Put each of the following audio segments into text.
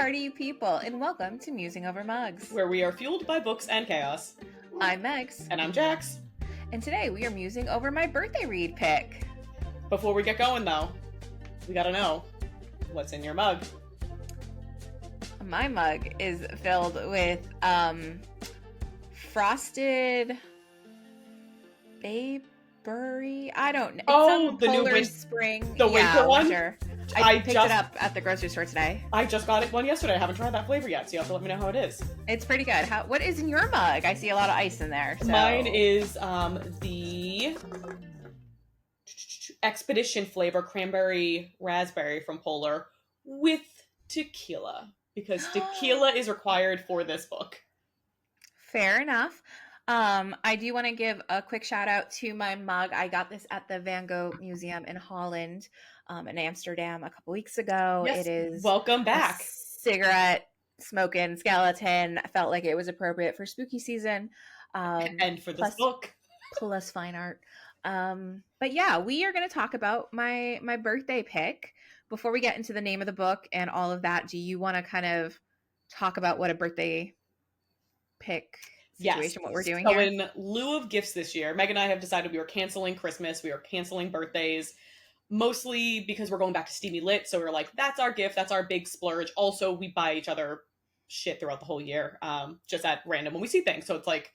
party, you people, and welcome to Musing Over Mugs, where we are fueled by books and chaos. I'm Megs. And I'm Jax. And today we are musing over my birthday read pick. Before we get going, though, we gotta know, what's in your mug? My mug is filled with frosted bayberry. I don't know. Oh, the new spring. The winter one? Winter. I picked it up at the grocery store today. I just got one yesterday. I haven't tried that flavor yet, so you have to let me know how it is. It's pretty good. What is in your mug? I see a lot of ice in there. So. Mine is the Expedition flavor cranberry raspberry from Polar with tequila, because tequila is required for this book. Fair enough. I do want to give a quick shout out to my mug. I got this at the Van Gogh Museum in Holland, in Amsterdam a couple weeks ago. Yes, it is welcome back. Cigarette smoking skeleton. I felt like it was appropriate for spooky season. And for this book. Plus fine art. But yeah, we are going to talk about my birthday pick. Before we get into the name of the book and all of that, do you want to kind of talk about what a birthday pick situation, yes. What we're doing so here? In lieu of gifts this year, Meg and I have decided we were canceling Christmas, we were canceling birthdays, mostly because we're going back to Steamy Lit, so we were like, that's our gift, that's our big splurge. Also, we buy each other shit throughout the whole year, just at random when we see things, so it's like,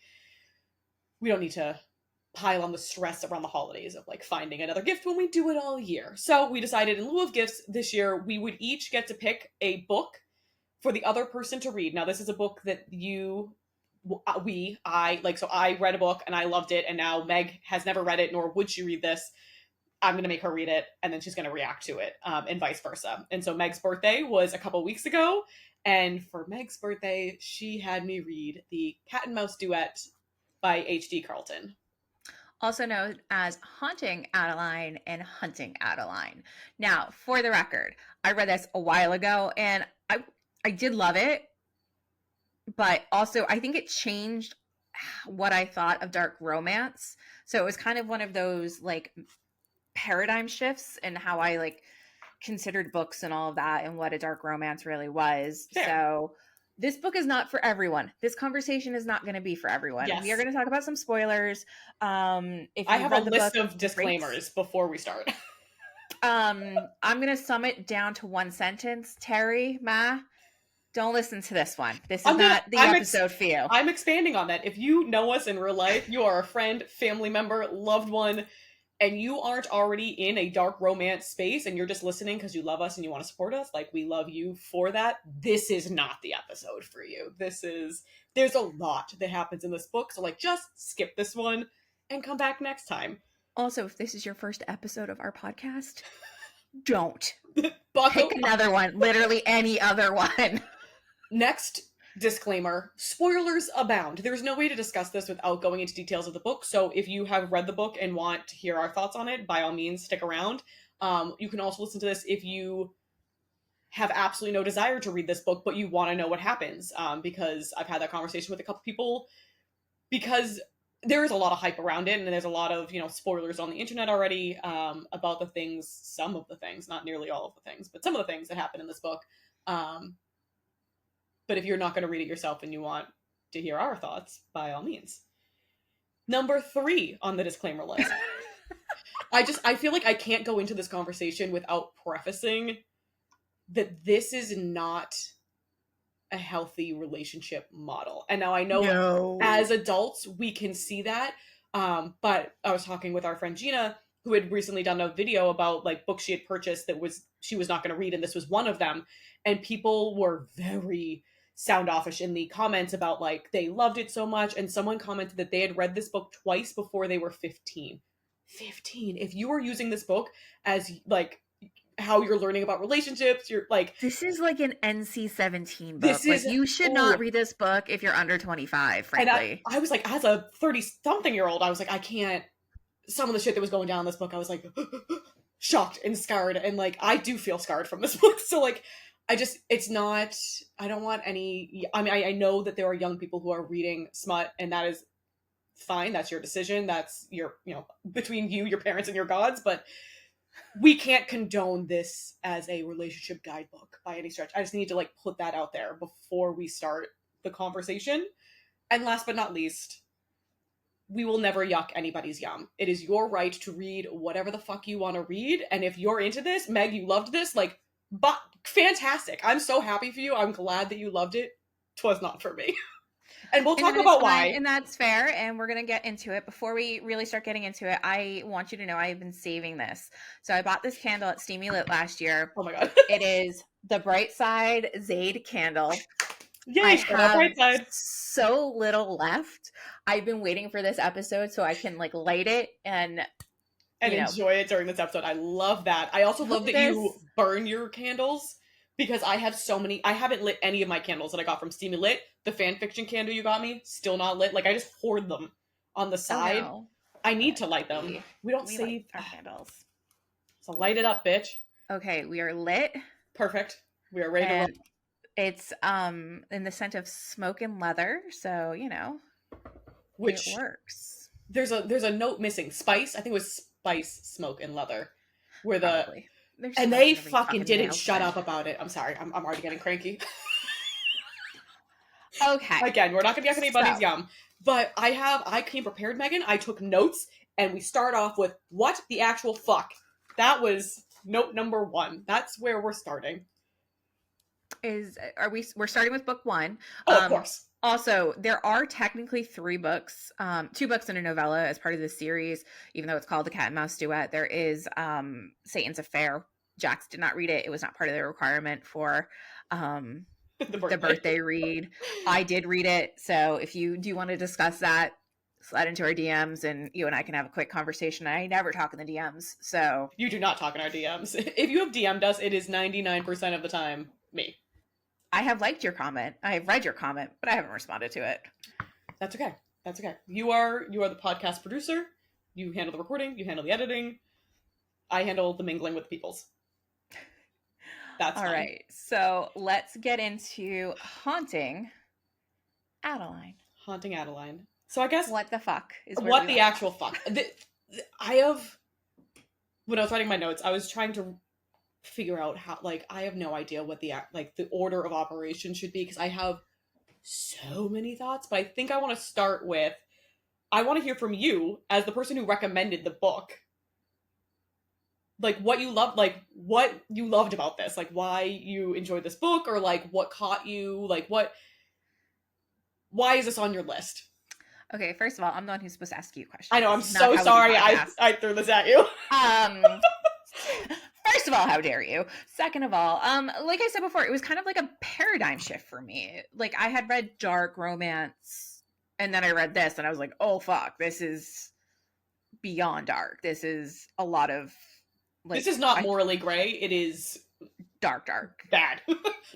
we don't need to pile on the stress around the holidays of like finding another gift when we do it all year. So we decided in lieu of gifts this year, we would each get to pick a book for the other person to read. Now, this is a book that I read a book and I loved it, and now Meg has never read it, nor would she read this. I'm going to make her read it, and then she's going to react to it, and vice versa. And so Meg's birthday was a couple weeks ago, and for Meg's birthday, she had me read the Cat and Mouse Duet by H.D. Carlton. Also known as Haunting Adeline and Hunting Adeline. Now, for the record, I read this a while ago, and I did love it, but also I think it changed what I thought of dark romance. So it was kind of one of those like paradigm shifts in how I like considered books and all of that and what a dark romance really was. Fair. So this book is not for everyone. This conversation is not going to be for everyone. Yes. We are going to talk about some spoilers. If I have a list of disclaimers before we start. I'm going to sum it down to one sentence. Terry, Ma, don't listen to this one. This is not the episode for you. I'm expanding on that. If you know us in real life, you are a friend, family member, loved one, and you aren't already in a dark romance space and you're just listening because you love us and you want to support us, like we love you for that, this is not the episode for you. There's a lot that happens in this book, so like just skip this one and come back next time. Also, if this is your first episode of our podcast, don't. Pick another one. Literally any other one. Next disclaimer, spoilers abound. There's no way to discuss this without going into details of the book, so if you have read the book and want to hear our thoughts on it, by all means, stick around. You can also listen to this if you have absolutely no desire to read this book, but you want to know what happens, because I've had that conversation with a couple people, because there is a lot of hype around it, and there's a lot of, spoilers on the internet already, about some of the things, not nearly all of the things, but some of the things that happen in this book. But if you're not going to read it yourself and you want to hear our thoughts, by all means. Number 3 on the disclaimer list. I feel like I can't go into this conversation without prefacing that this is not a healthy relationship model. And now I know as adults, we can see that. But I was talking with our friend Gina, who had recently done a video about like books she had purchased that she was not going to read, and this was one of them. And people were very soundoffish in the comments about like they loved it so much, and someone commented that they had read this book twice before they were 15. If you are using this book as like how you're learning about relationships, you're like, this is like an NC-17 book. You should not read this book if you're under 25, frankly. And I was like, as a 30-something-year-old, I was like, I can't. Some of the shit that was going down in this book, I was like shocked and scarred, and like I do feel scarred from this book. So like I don't want any, I know that there are young people who are reading smut, and that is fine. That's your decision. That's your, between you, your parents, and your gods. But we can't condone this as a relationship guidebook by any stretch. I just need to like put that out there before we start the conversation. And last but not least, we will never yuck anybody's yum. It is your right to read whatever the fuck you want to read. And if you're into this, Meg, you loved this, like, but fantastic. I'm so happy for you. I'm glad that you loved it. 'Twas not for me. And we'll talk about why. And that's fair. And we're going to get into it. Before we really start getting into it, I want you to know I've been saving this. So I bought this candle at Steamy Lit last year. Oh my god. It is the Bright Side Zade candle. Yay, I have Bright Side. so little left. I've been waiting for this episode so I can like light it and enjoy it during this episode. I love that. I also love that you burn your candles, because I have so many. I haven't lit any of my candles that I got from Steamy Lit. The fan fiction candle you got me, still not lit. Like, I just hoard them on the side. Oh, no. I need to light them. We don't save our candles. So light it up, bitch. Okay, we are lit. Perfect. We are ready to roll. It's in the scent of smoke and leather, so which it works. There's a note missing. Spice. I think it was spice, smoke, and leather. Where and they fucking didn't shut up about it. I'm sorry. I'm already getting cranky. Okay. Again, we're not gonna yuck anybody's yum. But I came prepared, Megan. I took notes, and we start off with what the actual fuck. That was note number 1. That's where we're starting. We're starting with book 1. Oh, of course. Also, there are technically 3 books, 2 books and a novella as part of this series, even though it's called the Cat and Mouse Duet. There is Satan's Affair. Jax did not read it. It was not part of the requirement for the birthday read. I did read it. So if you do want to discuss that, slide into our DMs and you and I can have a quick conversation. I never talk in the DMs. So you do not talk in our DMs. If you have DM'd us, it is 99% of the time me. I have liked your comment. I have read your comment, but I haven't responded to it. That's okay. That's okay. You are the podcast producer. You handle the recording. You handle the editing. I handle the mingling with the peoples. That's all fine. Right. So let's get into Haunting Adeline. Haunting Adeline. So I guess what the fuck is what the actual fuck. When I was writing my notes, I was trying to figure out how, like, I have no idea what the order of operation should be, because I have so many thoughts, but I think I want to start with, I want to hear from you as the person who recommended the book, like what you loved about this, like why you enjoyed this book, or like what caught you, like why is this on your list? Okay, first of all, I'm the one who's supposed to ask you questions. I know, I'm so sorry I threw this at you. First of all, how dare you? Second of all, like I said before, it was kind of like a paradigm shift for me. Like, I had read dark romance, and then I read this, and I was like, oh, fuck, this is beyond dark. This is a lot of, like... This is not morally gray. It is... Dark. Bad.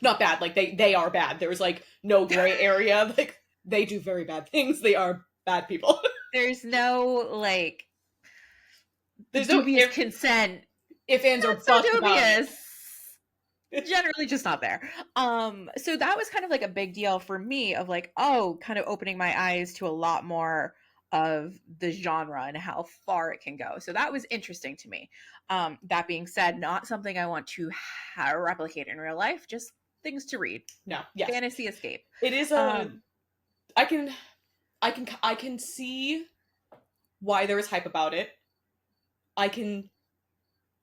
Not bad. Like, they are bad. There's, like, no gray area. Like, they do very bad things. They are bad people. There's no, like... There's dubious consent. If ands or buts so dubious. Generally just not there. So that was kind of like a big deal for me, of like, oh, kind of opening my eyes to a lot more of the genre and how far it can go. So that was interesting to me. That being said, not something I want to replicate in real life, just things to read. No, yes. Fantasy escape. It is I can see why there is hype about it. I can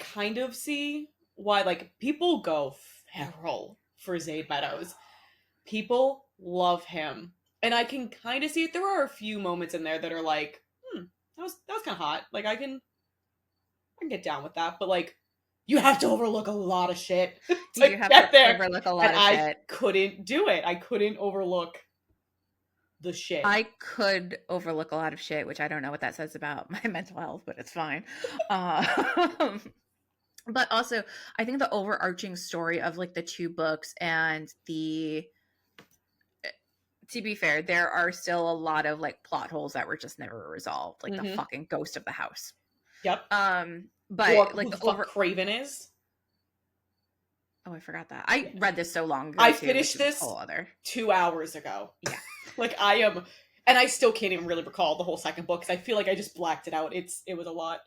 kind of see why, like, people go feral for Zade Meadows. People love him. And I can kind of see it. There are a few moments in there that are like, that was kind of hot. Like, I can get down with that. But, like, you have to overlook a lot of shit to you have get to there. Overlook a lot of I shit. couldn't do it. I couldn't overlook the shit. I could overlook a lot of shit, which I don't know what that says about my mental health, but it's fine. But also, I think the overarching story of, like, the 2 books and to be fair, there are still a lot of, like, plot holes that were just never resolved, like the fucking ghost of the house. Yep. But or like who the fuck Craven is. Oh, I forgot that. I read this so long ago. I finished this 2 hours ago. Yeah. Like, I am, and I still can't even really recall the whole second book, because I feel like I just blacked it out. It was a lot.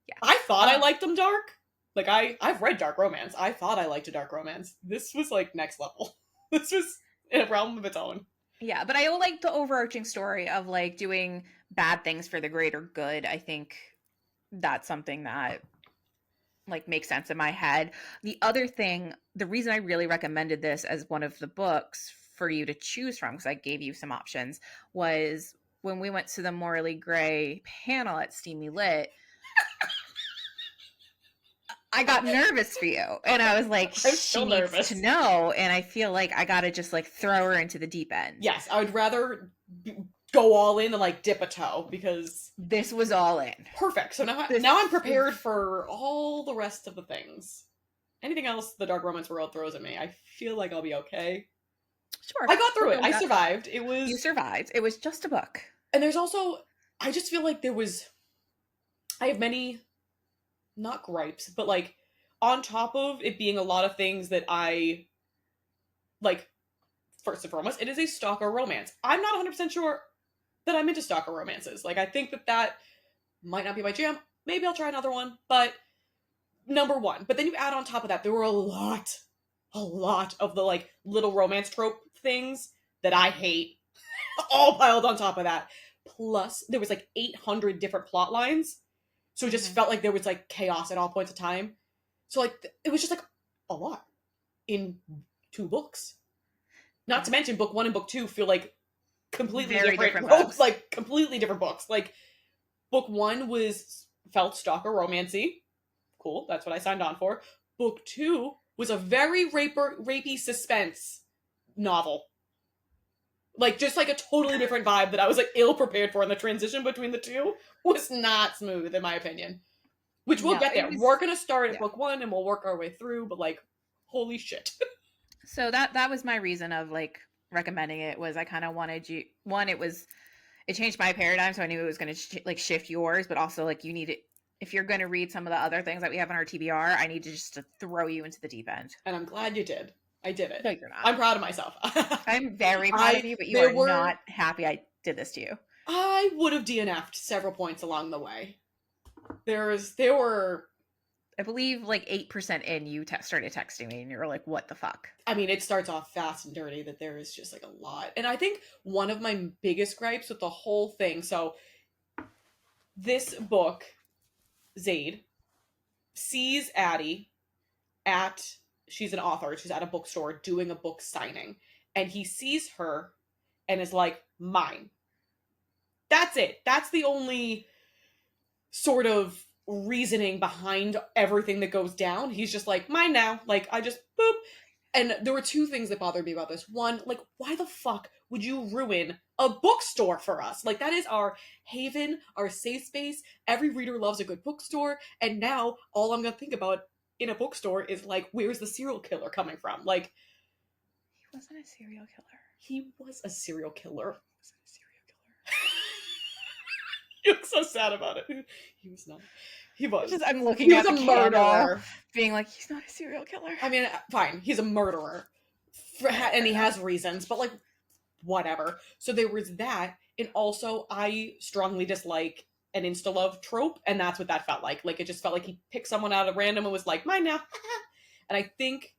Yeah. I thought I liked them dark. Like, I've read dark romance. I thought I liked a dark romance. This was, like, next level. This was in a realm of its own. Yeah, but I like the overarching story of like doing bad things for the greater good. I think that's something that like makes sense in my head. The other thing, the reason I really recommended this as one of the books for you to choose from, because I gave you some options, was when we went to the Morally Gray panel at Steamy Lit. I got nervous for you, and I was like, I'm she still needs nervous. to know, and I feel like I gotta just like throw her into the deep end. Yes, I would rather go all in than like dip a toe, because This was all in. perfect. So now This I'm prepared for all the rest of the things. Anything else the dark romance world throws at me, I feel like I'll be okay. Sure. I got through it. I survived. It was You survived. It was just a book. And there's also, I just feel like I have many, not gripes, but like on top of it being a lot of things that I like, first and foremost, it is a stalker romance. I'm not 100% sure that I'm into stalker romances. Like, I think that might not be my jam. Maybe I'll try another one, but number one. But then you add on top of that, there were a lot of the like little romance trope things that I hate, all piled on top of that. Plus, there was like 800 different plot lines. So it just felt like there was like chaos at all points of time. So like it was just like a lot in 2 books. Not to mention book 1 and book 2 feel like completely Very different books. books. Like completely different books. Like book 1 felt stalker romancy. Cool, that's what I signed on for. Book 2 was a very rapey suspense novel. Like, just like a totally different vibe that I was like ill prepared for, and the transition between the two was not smooth, in my opinion. Which we'll get there. We're gonna start at book 1 and we'll work our way through, but like, holy shit. So that was my reason of like recommending it, was I kind of wanted you, one, it changed my paradigm, so I knew it was going to like shift yours, but also like you need it, if you're going to read some of the other things that we have on our TBR, I need to just to throw you into the deep end. And I'm glad you did. I did it. No, you're not. I'm proud of myself. I'm very proud of you, but you are not happy I did this to you. I would have DNF'd several points along the way. There were, I believe, like 8% in, you started texting me, and you were like, "What the fuck?" I mean, it starts off fast and dirty that there is just like a lot. And I think one of my biggest gripes with the whole thing, so this book, Zaid sees Addie she's an author, she's at a bookstore doing a book signing, and he sees her and is like, mine. That's it. That's the only sort of reasoning behind everything that goes down. He's just like, mine now. Like, I just, boop. And there were 2 things that bothered me about this. One, like, why the fuck would you ruin a bookstore for us? Like, that is our haven, our safe space. Every reader loves a good bookstore. And now all I'm going to think about in a bookstore is like, where's the serial killer coming from? Like, he wasn't a serial killer. He was a serial killer. You look so sad about it. He was not. He was. I'm looking at a murderer. Being like, he's not a serial killer. I mean, fine. He's a murderer. And he has reasons, but like, whatever. So there was that. And also, I strongly dislike an insta-love trope, and that's what that felt like. Like, it just felt like he picked someone out of random and was like, mine now. And I think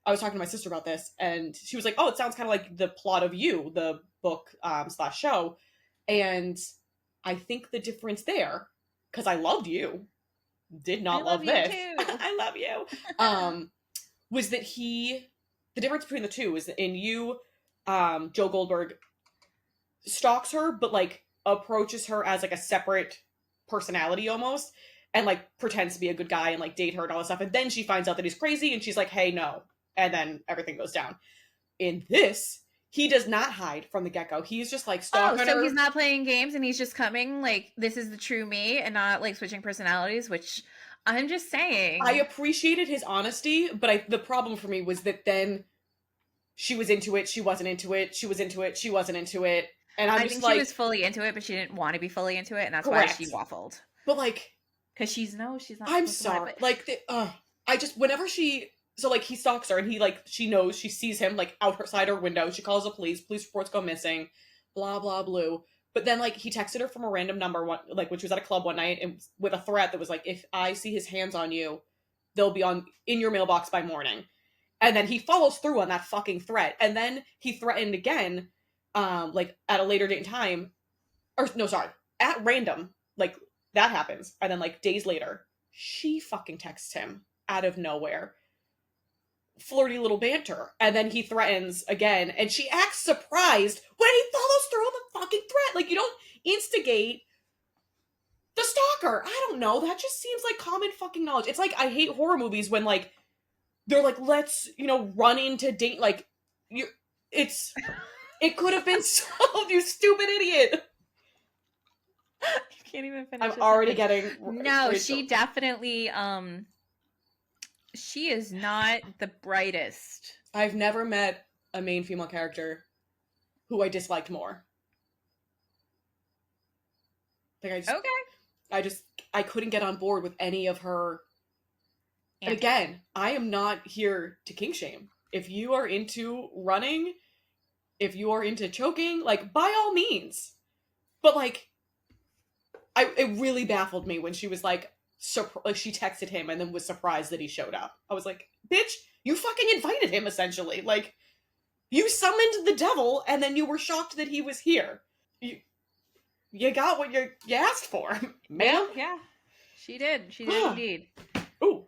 I was talking to my sister about this, and she was like, oh, it sounds kind of like the plot of You, the book / show. And I think the difference there, because I loved You, did not love this. I love You. Was that the difference between the two is that in You, Joe Goldberg stalks her, but like approaches her as like a separate personality almost, and like pretends to be a good guy and like date her and all this stuff. And then she finds out that he's crazy, and she's like, hey, no. And then everything goes down. In this, he does not hide from the get-go. He's just like stalking her. He's not playing games, and he's just coming like, this is the true me, and not like switching personalities, which I'm just saying. I appreciated his honesty, but the problem for me was that then she was into it, she wasn't into it, she was into it, she wasn't into it. And I think she was fully into it, but she didn't want to be fully into it, and that's why she waffled. But like, because she's not. I'm sorry. Like, I just, whenever so like he stalks her, and she knows, she sees him like outside her window. She calls the police reports go missing, blah blah blue. But then like he texted her from a random number when she was at a club one night, and with a threat that was like, if I see his hands on you, they'll be in your mailbox by morning. And then he follows through on that fucking threat. And then he threatened again, like at a later date and time. Or no, sorry, at random. Like that happens. And then like days later, she fucking texts him out of nowhere. Flirty little banter. And then he threatens again. And she acts surprised when he follows through on the fucking threat. Like, you don't instigate the stalker. I don't know. That just seems like common fucking knowledge. It's like, I hate horror movies when like, they're like, let's, run into date. Like, it could have been solved, you stupid idiot. You can't even finish. I'm already getting. No, she definitely, she is not the brightest. I've never met a main female character who I disliked more. Like, I couldn't get on board with any of her. And again, I am not here to kink shame. If you are into running, if you are into choking, like, by all means. But, like, it really baffled me when she was, like, she texted him and then was surprised that he showed up. I was like, bitch, you fucking invited him, essentially. Like, you summoned the devil, and then you were shocked that he was here. You got what you asked for, man. Yeah, she did. She did indeed. Ooh.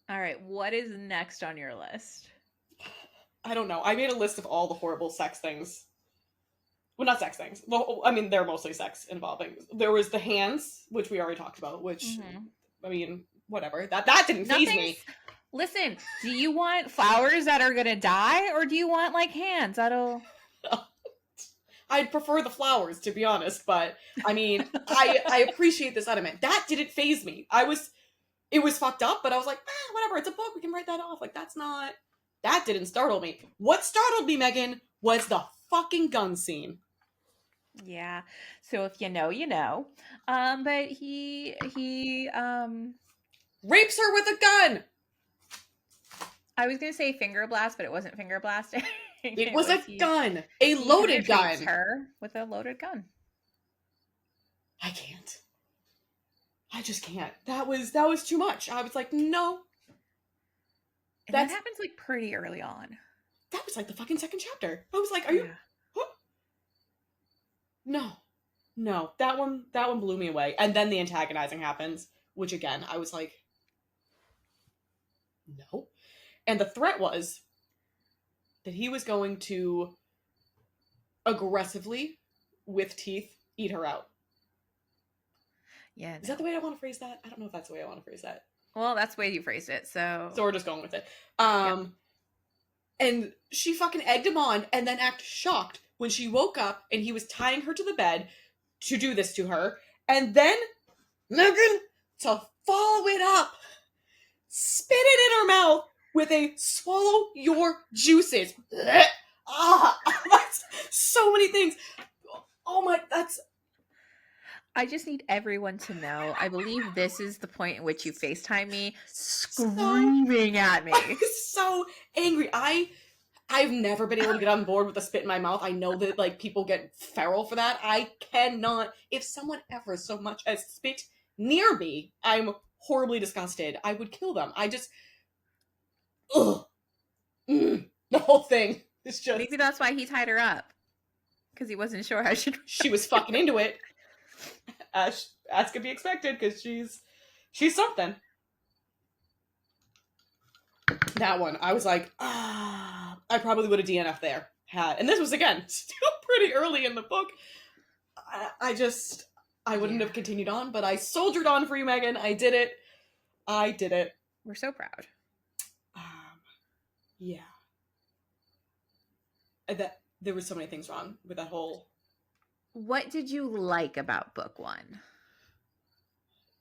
All right, what is next on your list? I don't know. I made a list of all the horrible sex things. Well, not sex things. Well, I mean, they're mostly sex involving. There was the hands, which we already talked about, which, I mean, whatever. That didn't faze me. Listen, do you want flowers that are gonna die, or do you want, like, hands that'll... I'd prefer the flowers, to be honest, but, I mean, I appreciate the sentiment. That didn't faze me. It was fucked up, but I was like, whatever, it's a book, we can write that off. Like, that didn't startle me. What startled me, Megan, was the fucking gun scene. Yeah. So if you know, you know. But he rapes her with a gun. I was gonna say finger blast, but it wasn't finger blasting. It was a gun. A loaded gun. Her with a loaded gun. I can't. I just can't. That was too much. I was like, no. And that happens like pretty early on. That was like the fucking second chapter. I was like, are you? Huh? No. That one blew me away. And then the antagonizing happens, which again, I was like, no. And the threat was that he was going to aggressively, with teeth, eat her out. Yeah. Is that the way I want to phrase that? I don't know if that's the way I want to phrase that. Well, that's the way you phrased it, so we're just going with it. And she fucking egged him on and then acted shocked when she woke up and he was tying her to the bed to do this to her. And then, Megan, to follow it up, spit it in her mouth with a swallow your juices. That's so many things. Oh my, I just need everyone to know. I believe this is the point in which you FaceTime me screaming at me. I was so angry. I've never been able to get on board with the spit in my mouth. I know that like people get feral for that. I cannot. If someone ever so much as spit near me, I'm horribly disgusted. I would kill them. I just the whole thing is just. Maybe that's why he tied her up, because he wasn't sure how she was fucking into it. As could be expected, because she's something. That one, I was like, I probably would have DNF'd there. And this was, again, still pretty early in the book. I wouldn't have continued on, but I soldiered on for you, Megan. I did it. We're so proud. Yeah. There was so many things wrong with that whole... What did you like about book one?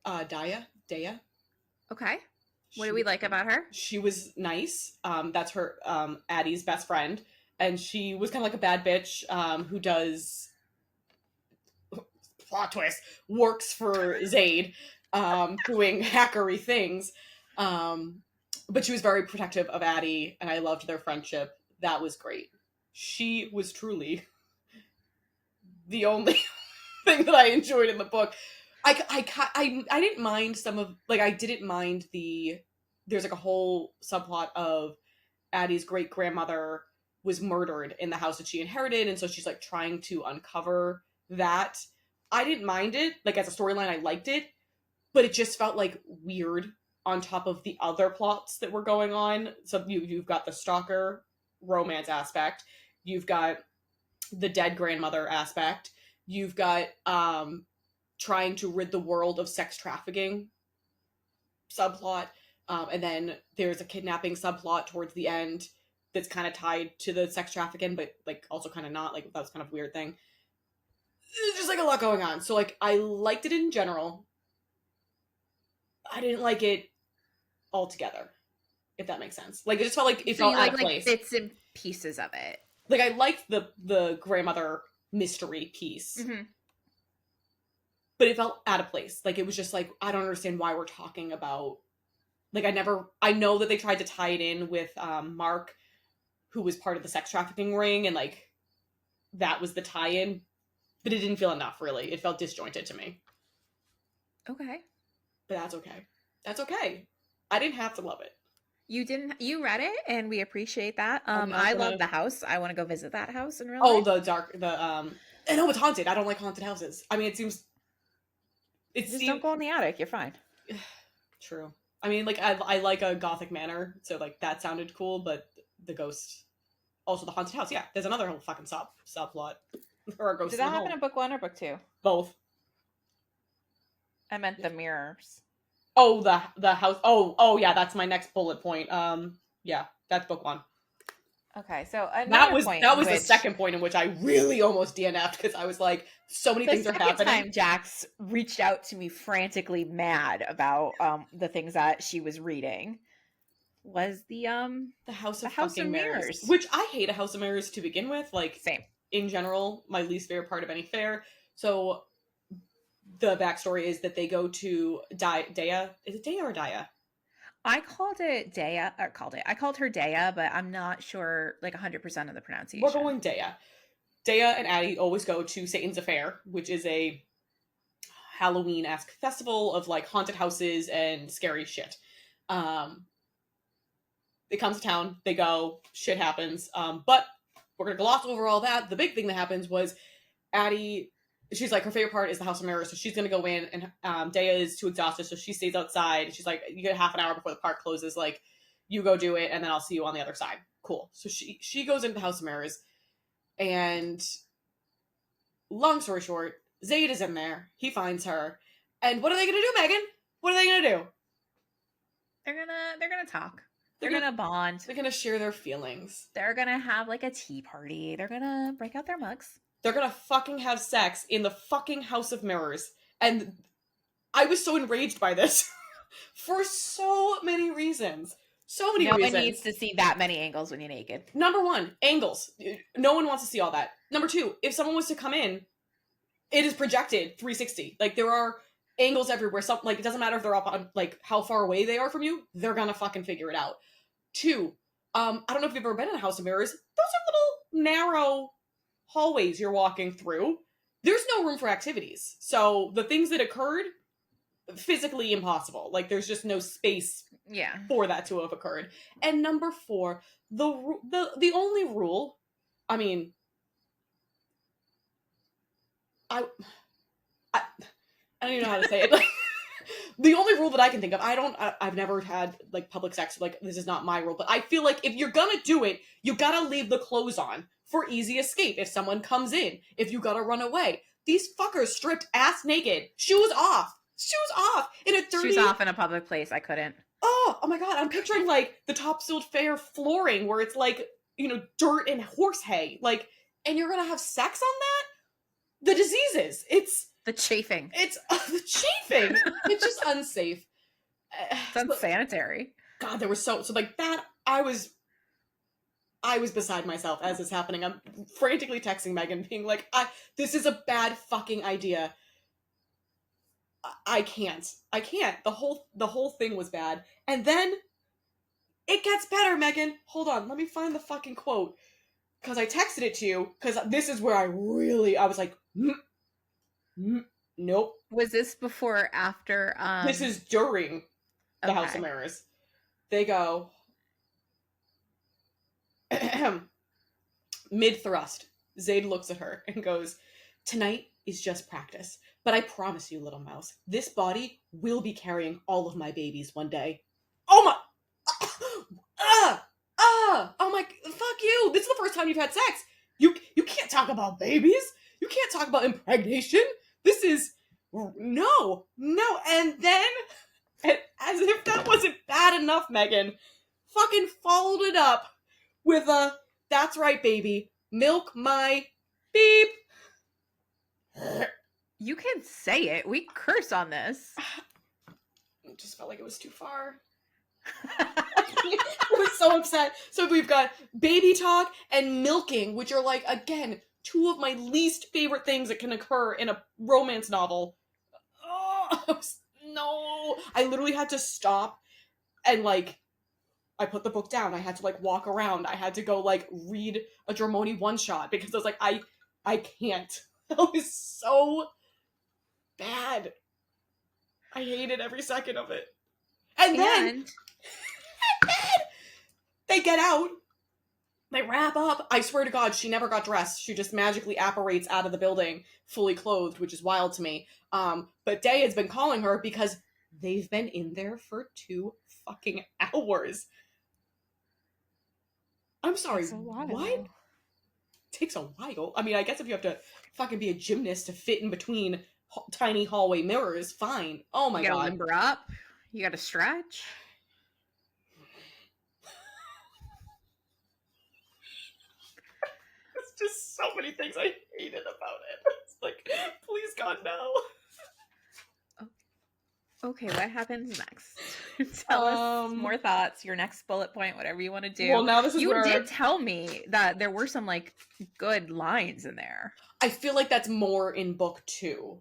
Daya. Okay. What do we like about her? She was nice. That's her, Addie's best friend. And she was kind of like a bad bitch, who does, plot twist, works for Zaid, doing hackery things. But she was very protective of Addie, and I loved their friendship. That was great. She was truly the only thing that I enjoyed in the book. I didn't mind some of, like, I didn't mind there's like a whole subplot of Addie's great grandmother was murdered in the house that she inherited, and so she's like trying to uncover that. I didn't mind it, like, as a storyline I liked it, but it just felt like weird on top of the other plots that were going on. So you've got the stalker romance aspect, you've got the dead grandmother aspect, you've got trying to rid the world of sex trafficking subplot, and then there's a kidnapping subplot towards the end that's kind of tied to the sex trafficking, but like also kind of not. Like, that was kind of a weird thing. There's just like a lot going on. So like, I liked it in general. I didn't like it altogether, if that makes sense. Like, it just felt like it felt out of place. Like bits and pieces of it. Like, I liked the grandmother mystery piece, Mm-hmm. but it felt out of place. Like, it was just like, I don't understand why we're talking about. Like, I know that they tried to tie it in with Mark, who was part of the sex trafficking ring, and like that was the tie-in, but it didn't feel enough. Really, it felt disjointed to me. Okay. But that's okay. That's okay. I didn't have to love it. You read it, and we appreciate that. I love the house. I want to go visit that house in real life. Oh, I know it's haunted. I don't like haunted houses. I mean, it seems. Just don't go in the attic. You're fine. True. I mean, like, I like a gothic manor, so like that sounded cool, but the ghost, also the haunted house. Yeah, there's another whole fucking subplot. Or a ghost. Did that happen in book 1 or book 2? Both. I meant the mirrors. Oh, the house. Oh yeah, that's my next bullet point. Yeah, that's book 1. Okay, so that was the second point in which I really almost DNF'd, because I was like, so many things are happening. The second time Jax reached out to me frantically mad about the things that she was reading was the House of Mirrors, which I hate a House of Mirrors to begin with. Like, same in general, my least favorite part of any fair. So the backstory is that they go to Dea. Is it Dea or Daya? I called it Dea, or I called her Dea, but I'm not sure, like, 100% of the pronunciation. We're going Dea. Dea and Addie always go to Satan's Affair, which is a Halloween-esque festival of, like, haunted houses and scary shit. It comes to town, they go, shit happens. But we're gonna gloss over all that. The big thing that happens was Addie, she's like, her favorite part is the House of Mirrors, so she's gonna go in, and Dea is too exhausted, so she stays outside. She's like, you get half an hour before the park closes, like, you go do it, and then I'll see you on the other side. Cool. So she goes into the House of Mirrors, and long story short, Zayd is in there. He finds her, and what are they gonna do, Megan? What are they gonna do? They're gonna talk. They're gonna bond. They're gonna share their feelings. They're gonna have, like, a tea party. They're gonna break out their mugs. They're gonna fucking have sex in the fucking House of Mirrors. And I was so enraged by this for so many reasons. So many reasons. No one needs to see that many angles when you're naked. Number 1, angles. No one wants to see all that. Number 2, if someone was to come in, it is projected 360. Like, there are angles everywhere. Like, it doesn't matter if they're up on, like, how far away they are from you. They're gonna fucking figure it out. 2, I don't know if you've ever been in a House of Mirrors. Those are little narrow hallways you're walking through. There's no room for activities. So the things that occurred, physically impossible. Like, there's just no space for that to have occurred. And number 4, the only rule, I mean, I don't even know how to say it. Like, the only rule that I can think of, I've never had, like, public sex, like, this is not my rule, but I feel like if you're gonna do it, you gotta leave the clothes on for easy escape if someone comes in, if you gotta run away. These fuckers stripped ass naked, shoes off, in a dirty... Shoes off in a public place, I couldn't. Oh my god, I'm picturing, like, the Topsfield Fair flooring where it's, like, you know, dirt and horse hay, like, and you're gonna have sex on that? The diseases, the chafing. It's the chafing. It's just unsafe. It's unsanitary. God, there was so like that. I was beside myself as it's happening. I'm frantically texting Megan, being like, "This is a bad fucking idea. I can't. The whole thing was bad, and then it gets better, Megan. Hold on, let me find the fucking quote, because I texted it to you, because this is where I was like, Nope. Was this before or after? This is during the House of Okay. Mirrors. They go mid thrust. Zayd looks at her and goes, "Tonight is just practice, but I promise you, little mouse, this body will be carrying all of my babies one day." Oh my! Oh my! Fuck you! This is the first time you've had sex. You can't talk about babies. You can't talk about impregnation. This is no. And then, as if that wasn't bad enough, Megan fucking followed it up with a, "That's right, baby. Milk my beep." You can say it. We curse on this. It just felt like it was too far. I was so upset. So we've got baby talk and milking, which are like, again, two of my least favorite things that can occur in a romance novel. Oh, no. I literally had to stop and like, I put the book down. I had to like walk around. I had to go like read a Dramoni one shot because I was like, I can't. That was so bad. I hated every second of it. And then they get out. They wrap up. I swear to God, she never got dressed. She just magically apparates out of the building, fully clothed, which is wild to me. But Day has been calling her because they've been in there for 2 fucking hours. I'm sorry, what? Takes a while. I mean, I guess if you have to fucking be a gymnast to fit in between tiny hallway mirrors, fine. Oh my You gotta God. limber up. You gotta stretch. There's just so many things I hated about it. It's like, please God, no. Okay, what happens next? Tell us more thoughts, your next bullet point, whatever you want to do. Well, now this is you where did tell me that there were some like good lines in there. I feel like that's more in book 2.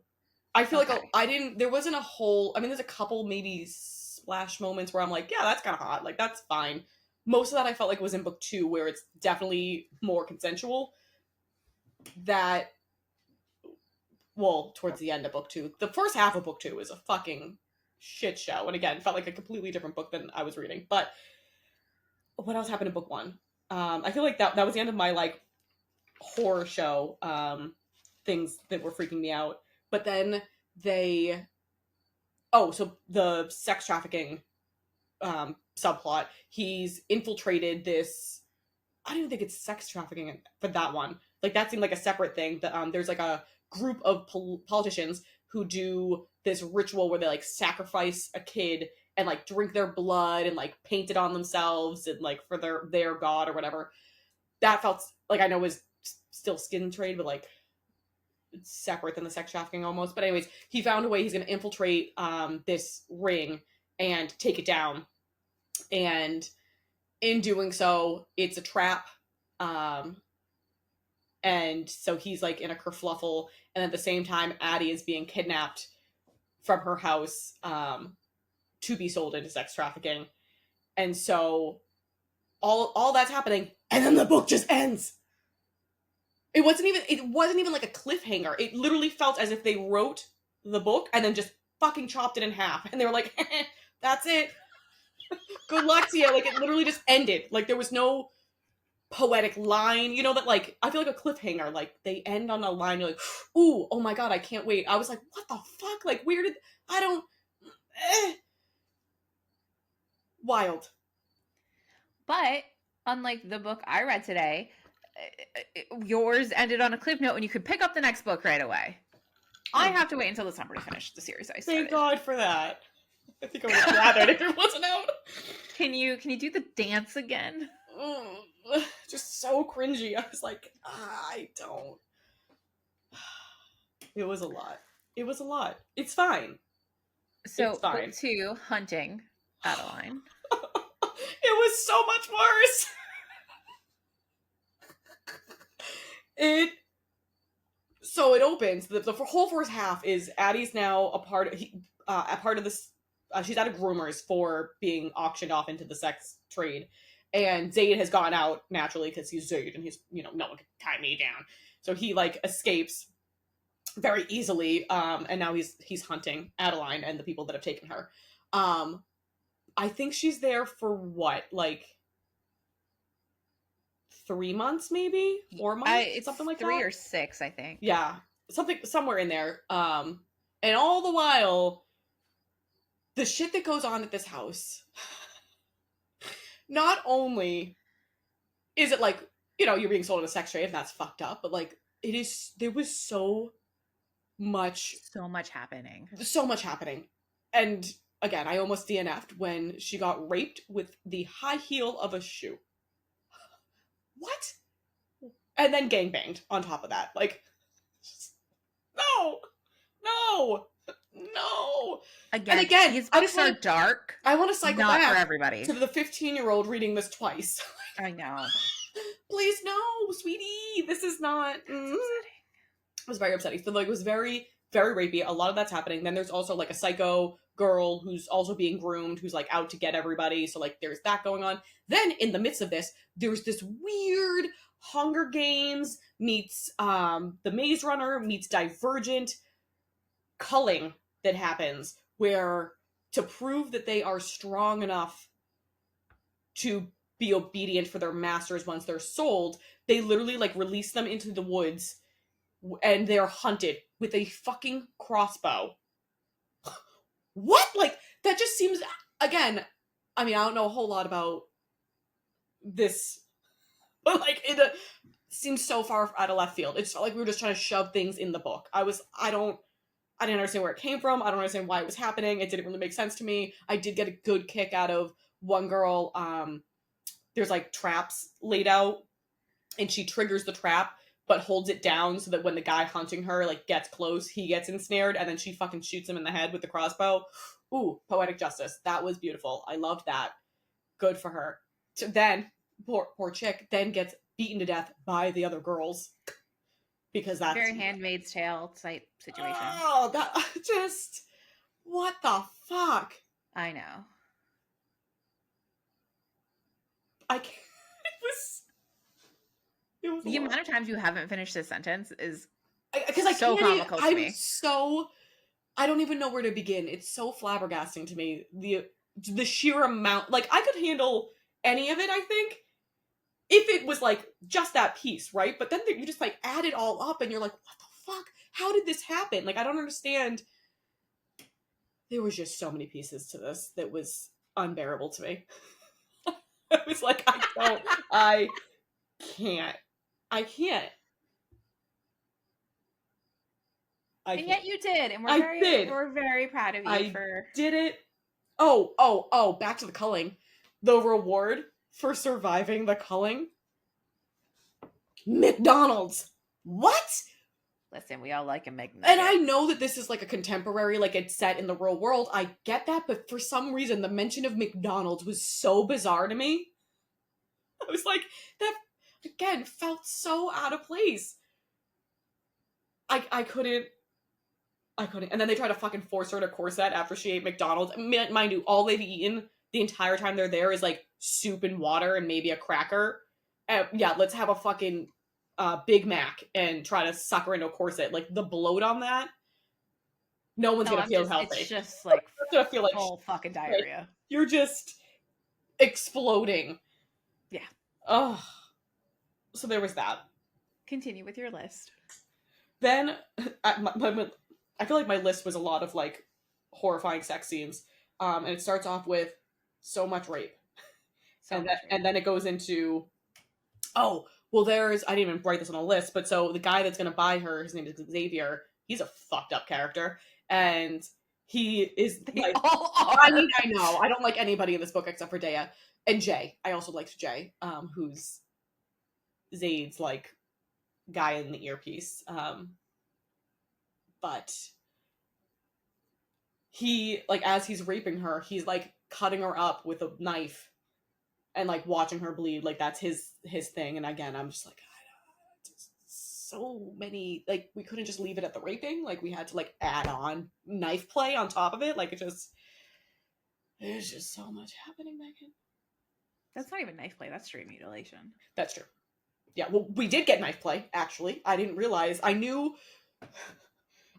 I feel like I didn't, there wasn't a whole, I mean, there's a couple maybe splash moments where I'm like, yeah, that's kind of hot. Like, that's fine. Most of that I felt like was in book 2, where it's definitely more consensual. That, well, towards the end of book 2. The first half of book 2 is a fucking shit show. And again, felt like a completely different book than I was reading. But what else happened in book 1? I feel like that was the end of my, like, horror show things that were freaking me out. But then they... Oh, so the sex trafficking subplot. He's infiltrated this... I don't even think it's sex trafficking for that one. Like, that seemed like a separate thing. There's, like, a group of politicians who do this ritual where they, like, sacrifice a kid and, like, drink their blood and, like, paint it on themselves and, like, for their god or whatever. That felt, like, I know was still skin trade, but, like, it's separate than the sex trafficking almost. But anyways, he found a way he's going to infiltrate this ring and take it down. And in doing so, it's a trap. And so he's like in a kerfluffle, and at the same time, Addie is being kidnapped from her house to be sold into sex trafficking. And so all that's happening, and then the book just ends. It wasn't even like a cliffhanger. It literally felt as if they wrote the book and then just fucking chopped it in half. And they were like, that's it. Good luck to you. Like, it literally just ended. Like, there was no poetic line. You know that, like, I feel like a cliffhanger. Like, they end on a line. You're like, ooh, oh my God, I can't wait. I was like, what the fuck? Like, where did... I don't... Wild. But, unlike the book I read today... yours ended on a cliff note and you could pick up the next book right away. I have to wait until December to finish the series I started. Thank God for that. I think I would have gathered if it wasn't out. Can you do the dance again? Just so cringy. I was like, I don't. It was a lot. It's fine. So, it's fine. Book 2, Hunting Adeline. It was so much worse. So it opens. The whole first half is Addie's now a part of this. She's out of groomers for being auctioned off into the sex trade, and Zayd has gone out naturally because he's Zayd and he's, no one can tie me down. So he like escapes, very easily. And now he's hunting Adeline and the people that have taken her. I think she's there for what, like 3 months, maybe 4 months, something It's like 3 that. or 6, I think. Yeah, something somewhere in there. And all the while, the shit that goes on at this house. Not only is it like, you're being sold in a sex trade, and that's fucked up, but like it is. There was much, So much happening. so much happening, and again, I almost DNF'd when she got raped with the high heel of a shoe. What? And then gangbanged on top of that. Like, no, no, no. And Again, again, these I books just are want to. dark, I want to cycle not for back everybody. to the 15-year-old reading this twice. I know. Please, no, sweetie. This is not. It was very upsetting. So like, it was very, very rapey. A lot of that's happening. Then there's also like a psycho girl who's also being groomed, who's like out to get everybody. So like, there's that going on. Then in the midst of this, there's this weird Hunger Games meets the Maze Runner meets Divergent culling that happens, where to prove that they are strong enough to be obedient for their masters once they're sold, they literally like release them into the woods and they're hunted with a fucking crossbow. What? Like, that just seems, again, I mean, I don't know a whole lot about this, but like, it seems so far out of left field. It just felt like we were just trying to shove things in the book. I didn't understand where it came from. I don't understand why it was happening. It didn't really make sense to me. I did get a good kick out of one girl. There's like traps laid out, and she triggers the trap, but holds it down so that when the guy hunting her like gets close, he gets ensnared, and then she fucking shoots him in the head with the crossbow. Ooh, poetic justice. That was beautiful. I loved that. Good for her. Then poor chick then gets beaten to death by the other girls, because that's Very Handmaid's Tale type situation. Oh, that just, what the fuck? I know. I can't. It was The amount of times you haven't finished this sentence is because I so can't. comical to me. I don't even know where to begin. It's so flabbergasting to me, the sheer amount. Like, I could handle any of it, I think, if it was like just that piece, right? But then you just like add it all up, and you're like, what the fuck? How did this happen? Like, I don't understand. There was just so many pieces to this that was unbearable to me. I was like, I can't. I can't. And yet you did, and did. we're very proud of you for did it. Oh, back to the culling. The reward for surviving the culling? McDonald's. What? Listen, we all like a McNugget. And I know that this is like a contemporary, like it's set in the real world. I get that, but for some reason, the mention of McDonald's was so bizarre to me. I was like, that, again, felt so out of place. I couldn't. And then they try to fucking force her to corset after she ate McDonald's. Mind you, all they've eaten the entire time they're there is like soup and water and maybe a cracker. Yeah, let's have a fucking Big Mac and try to suck her into a corset. Like, the bloat on that, no one's gonna feel healthy. It's just like gonna feel like full fucking diarrhea. Like, you're just exploding. Yeah. Oh. So there was that. Continue with your list. Then I feel like my list was a lot of like horrifying sex scenes. And it starts off with so much rape. And then it goes into, oh, well, I didn't even write this on a list, but so the guy that's going to buy her, his name is Xavier, he's a fucked up character. And he is, They like, all are. I mean, I know, I don't like anybody in this book except for Dea. And Jay. I also liked Jay, who's Zaid's, like, guy in the earpiece. But he, like, as he's raping her, he's, like, cutting her up with a knife and, like, watching her bleed. Like, that's his thing. And again, I'm just like, just so many, like, we couldn't just leave it at the raping. Like, we had to, like, add on knife play on top of it. Like, there's just so much happening, Megan. That's not even knife play. That's straight mutilation. That's true. Yeah, well, we did get knife play, actually. I didn't realize. I knew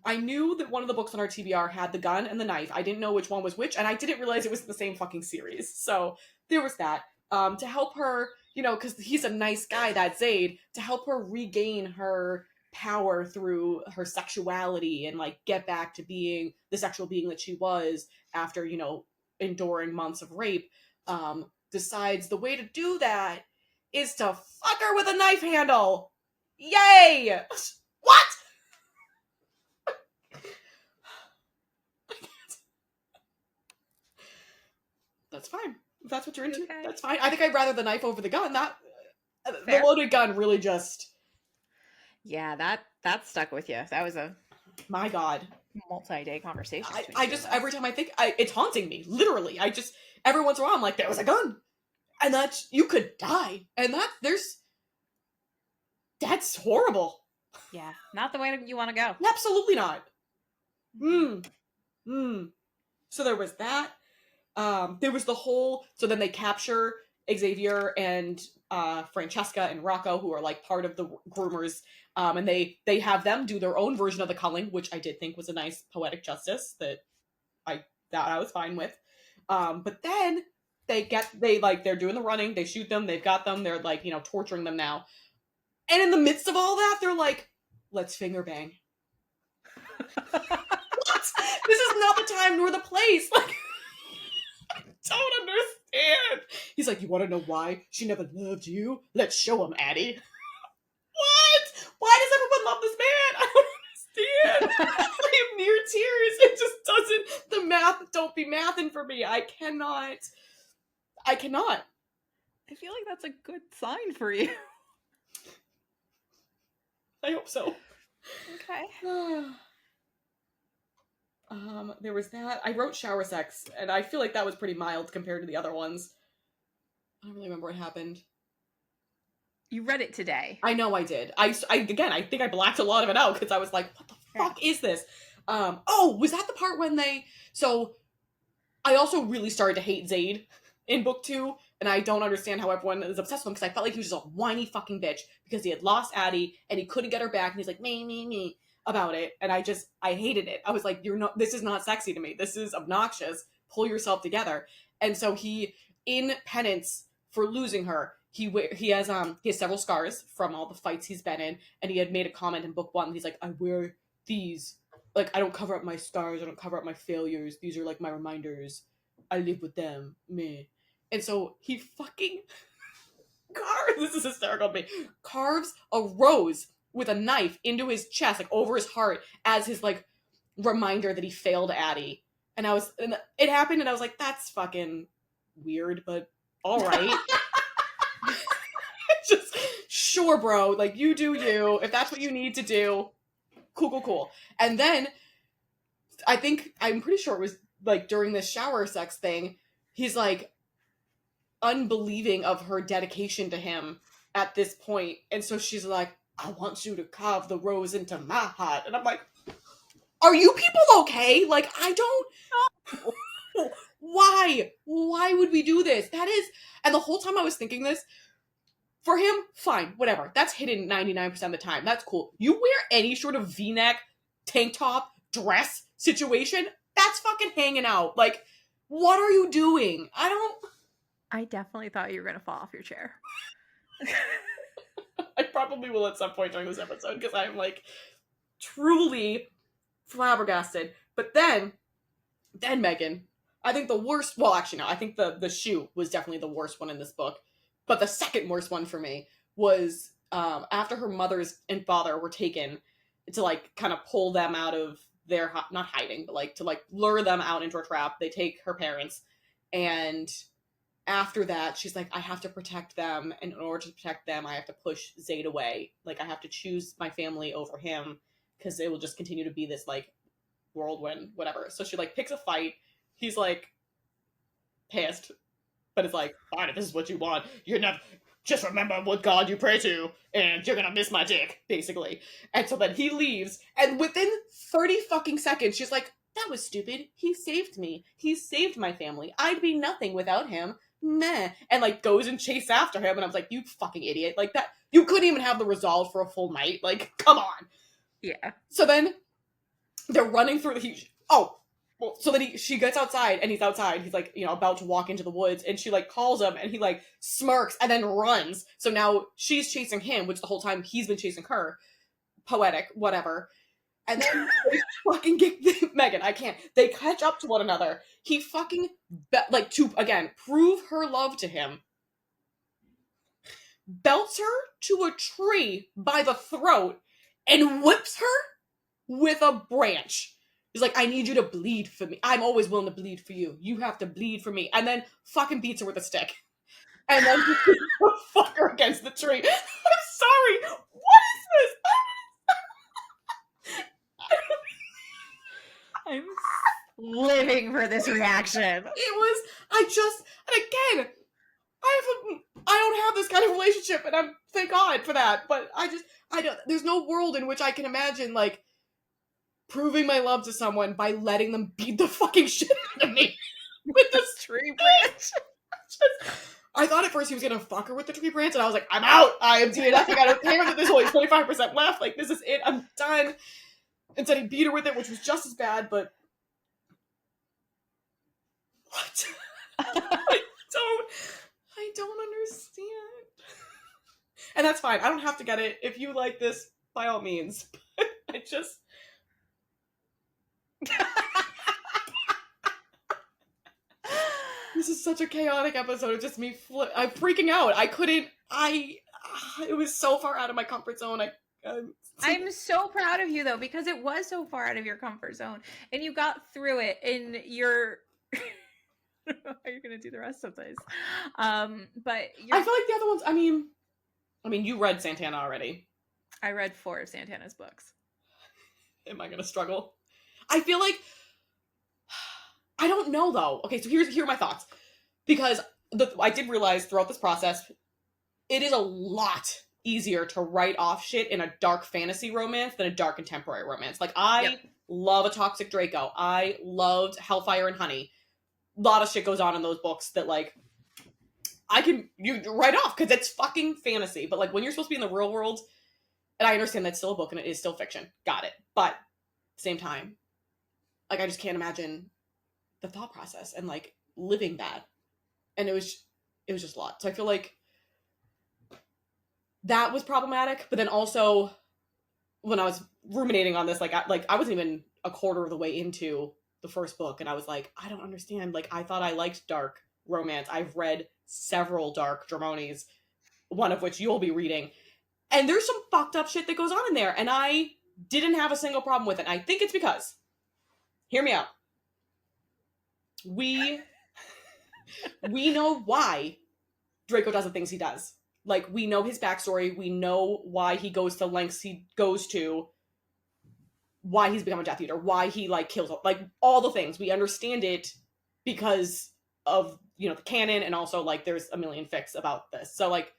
I knew that one of the books on our TBR had the gun and the knife. I didn't know which one was which, and I didn't realize it was the same fucking series. So there was that. To help her, because he's a nice guy, that Zaid, to help her regain her power through her sexuality and like get back to being the sexual being that she was after, enduring months of rape, decides the way to do that is to fuck her with a knife handle. Yay! What? That's fine. If that's what you're into, Okay. that's fine. I think I'd rather the knife over the gun. Not Fair. the loaded gun. Really, just Yeah, that stuck with you. That was a my God. multi-day conversation. I just every time I think it's haunting me. Literally, I just every once in a while I'm like, there was a gun, and that you could die, and that's horrible. Yeah, not the way you want to go. Absolutely not. So there was that. There was the whole. So then they capture Xavier and Francesca and Rocco, who are like part of the groomers, and they have them do their own version of the culling, which I did think was a nice poetic justice that I was fine with. But then they're doing the running, they shoot them, they've got them, they're like torturing them now, and in the midst of all that, they're like, let's finger bang. What? This is not the time nor the place. Like, I don't understand. He's like, you want to know why she never loved you? Let's show him, Addie. What? Why does everyone love this man? I don't understand. I am near tears. It just doesn't. The math don't be mathing for me. I cannot. I feel like that's a good sign for you. I hope so. Okay. There was that. I wrote shower sex, and I feel like that was pretty mild compared to the other ones. I don't really remember what happened. You read it today. I know I did. I think I blacked a lot of it out because I was like, what the fuck is this? Was that the part when so I also really started to hate Zaid in book 2, and I don't understand how everyone is obsessed with him because I felt like he was just a whiny fucking bitch because he had lost Addie and he couldn't get her back, and he's like, me about it, and I hated it. I was like, this is not sexy to me. This is obnoxious. Pull yourself together. And so he, in penance for losing her, he has several scars from all the fights he's been in, and he had made a comment in book 1. He's like, I wear these, like, I don't cover up my scars, I don't cover up my failures. These are like my reminders. I live with them, me. And so he fucking this is hysterical to me, carves a rose with a knife into his chest, like over his heart, as his like reminder that he failed Addie. And it happened, and I was like, that's fucking weird, but all right. Just sure, bro. Like, you do you. If that's what you need to do, cool. And then I'm pretty sure it was like during this shower sex thing, he's like unbelieving of her dedication to him at this point, and so she's like, I want you to carve the rose into my heart. And I'm like, are you people okay? Like, I don't why would we do this? And the whole time I was thinking this, for him, fine, whatever, that's hidden 99% of the time, that's cool. You wear any sort of v-neck tank top dress situation, that's fucking hanging out. Like, what are you doing? I definitely thought you were gonna fall off your chair. I probably will at some point during this episode because I'm like truly flabbergasted. But then Megan, I think the worst. Well, actually, no. I think the shoe was definitely the worst one in this book. But the second worst one for me was after her mothers and father were taken to like kind of pull them out of their not hiding, but like to like lure them out into a trap. They take her parents, and after that, she's like, I have to protect them, and in order to protect them, I have to push Zaid away. Like, I have to choose my family over him, because it will just continue to be this, like, whirlwind, whatever. So she, like, picks a fight. He's, like, pissed, but it's like, fine, if this is what you want, you're never... Just remember what God you pray to, and you're gonna miss my dick, basically. And so then he leaves, and within 30 fucking seconds, she's like, that was stupid. He saved me. He saved my family. I'd be nothing without him. Meh. And like goes and chases after him, and I was like, you fucking idiot. Like, that, you couldn't even have the resolve for a full night. Like, come on. Yeah. So then they're running through the well, so that she gets outside and he's outside. He's like, about to walk into the woods, and she like calls him, and he like smirks and then runs. So now she's chasing him, which the whole time he's been chasing her. Poetic, whatever. And then they fucking get Megan. I can't. They catch up to one another. He fucking to again prove her love to him. Belts her to a tree by the throat and whips her with a branch. He's like, I need you to bleed for me. I'm always willing to bleed for you. You have to bleed for me. And then fucking beats her with a stick. And then he fuck her against the tree. I'm sorry. What is this? I'm living for this reaction. And again, I don't have this kind of relationship, and I'm thank God for that. But I don't. There's no world in which I can imagine like proving my love to someone by letting them beat the fucking shit out of me with this tree branch. I thought at first he was gonna fuck her with the tree branch, and I was like, I'm out. I am DNFing. I don't care that there's only 25% left. Like, this is it. I'm done. Instead, he beat her with it, which was just as bad. But what? I don't understand. And that's fine. I don't have to get it. If you like this, by all means. But I just. This is such a chaotic episode of just me I'm freaking out. It was so far out of my comfort zone. I'm so proud of you though, because it was so far out of your comfort zone and you got through it, and you're I don't know how you're gonna do the rest of this. But I feel like the other ones, I mean you read Santana already. I read 4 of Santana's books. Am I gonna struggle? I feel like I don't know though. Okay, so here are my thoughts. Because I did realize throughout this process, it is a lot easier to write off shit in a dark fantasy romance than a dark contemporary romance. Like, I love a toxic Draco. I loved Hellfire and Honey. A lot of shit goes on in those books that, like, you write off because it's fucking fantasy. But, like, when you're supposed to be in the real world, and I understand that's still a book and it is still fiction. Got it. But, same time, like, I just can't imagine the thought process and, like, living that. And it was just a lot. So I feel like that was problematic. But then also, when I was ruminating on this, I wasn't even a quarter of the way into the first book, and I was like, I don't understand. Like, I thought I liked dark romance. I've read several dark Dramonis, one of which you'll be reading. And there's some fucked up shit that goes on in there, and I didn't have a single problem with it. And I think it's because, hear me out, we know why Draco does the things he does. Like, we know his backstory. We know why he goes to lengths he goes to. Why he's become a Death Eater. Why he, like, kills. Like, all the things. We understand it because of, the canon. And also, like, there's a million fics about this. So, like,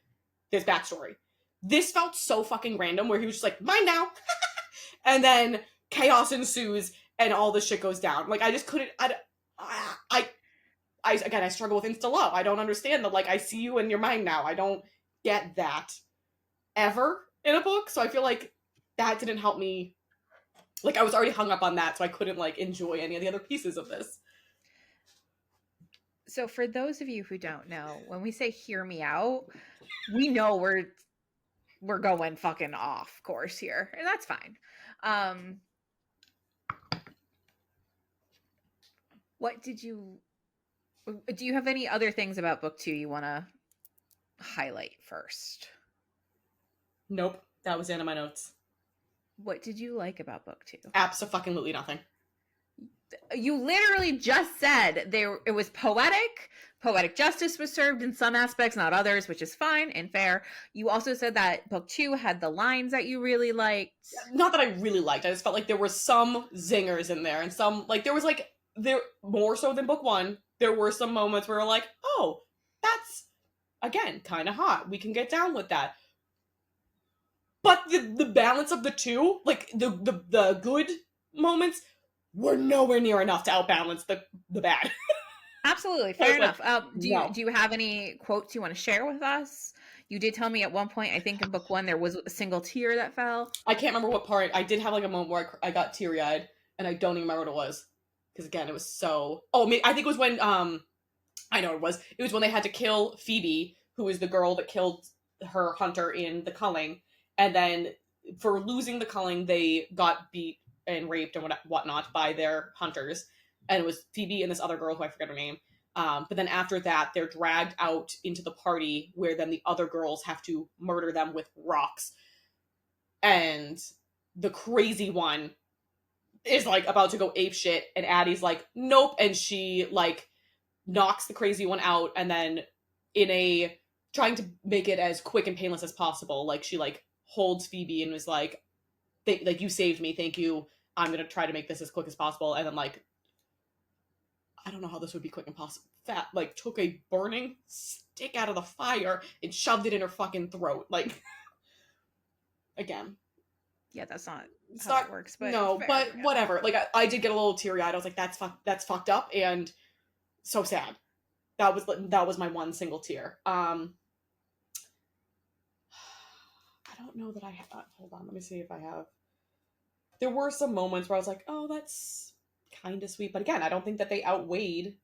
his backstory. This felt so fucking random where he was just like, mine now. And then chaos ensues and all this shit goes down. Like, I just couldn't. I struggle with insta love. I don't understand the, like, I see you and you're mine now. I don't get that ever in a book. So I feel like that didn't help me. Like, I was already hung up on that, so I couldn't, like, enjoy any of the other pieces of this. So for those of you who don't know, when we say hear me out, we know we're going fucking off course here, and that's fine. Do you have any other things about book 2 you want to highlight first? Nope. That was the end of my notes. What did you like about book 2? Absolutely nothing. You literally just said it was poetic. Poetic justice was served in some aspects, not others, which is fine and fair. You also said that book 2 had the lines that you really liked. Not that I really liked. I just felt like there were some zingers in there, and some, like, there more so than book 1. There were some moments where we're like, oh, that's, again, kind of hot. We can get down with that. But the balance of the two, like, the good moments were nowhere near enough to outbalance the bad. Absolutely. Fair enough. Do you have any quotes you want to share with us? You did tell me at one point, I think in book 1, there was a single tear that fell. I can't remember what part. I did have, like, a moment where I got teary-eyed. and I don't even remember what it was. Because again, it was so... Oh, I think it was when, I know it was. It was when they had to kill Phoebe, who was the girl that killed her hunter in the culling. And then for losing the culling, they got beat and raped and whatnot by their hunters. And it was Phoebe and this other girl who I forget her name. But then after that, they're dragged out into the party where then the other girls have to murder them with rocks. And the crazy one is like about to go ape shit, and Addie's like, nope, and she like knocks the crazy one out, and then in a trying to make it as quick and painless as possible, like she like holds Phoebe and was like, you saved me, thank you. I'm gonna try to make this as quick as possible, and then like I don't know how this would be quick and possible. Fat like took a burning stick out of the fire and shoved it in her fucking throat. Like again. Yeah, that's not It's how not, it works, but no, fair, but yeah. whatever. Like I did get a little teary eyed. I was like, that's fucked up and so sad. That was my one single tear. I don't know that I have. Hold on, let me see if I have. There were some moments where I was like, oh, that's kind of sweet, but again, I don't think that they outweighed.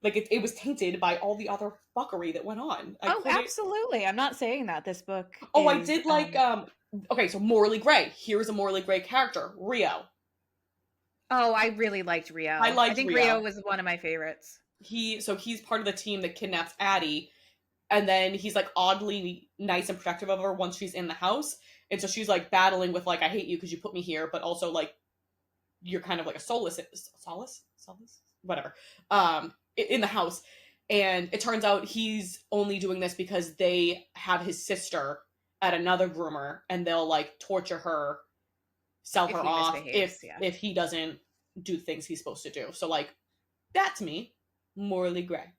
Like it was tainted by all the other fuckery that went on. Absolutely. I'm not saying that this book. Oh, I did like. Okay, so morally gray. Here's a morally gray character, Rio. Oh, I really liked Rio. I think Rio was one of my favorites. He's part of the team that kidnaps Addie, and then he's like oddly nice and protective of her once she's in the house, and so she's like battling with like, I hate you because you put me here, but also like you're kind of like a solace, whatever, in the house. And it turns out he's only doing this because they have his sister at another groomer, and they'll like torture her, sell her off if he doesn't do things he's supposed to do. So like, that to me, morally gray.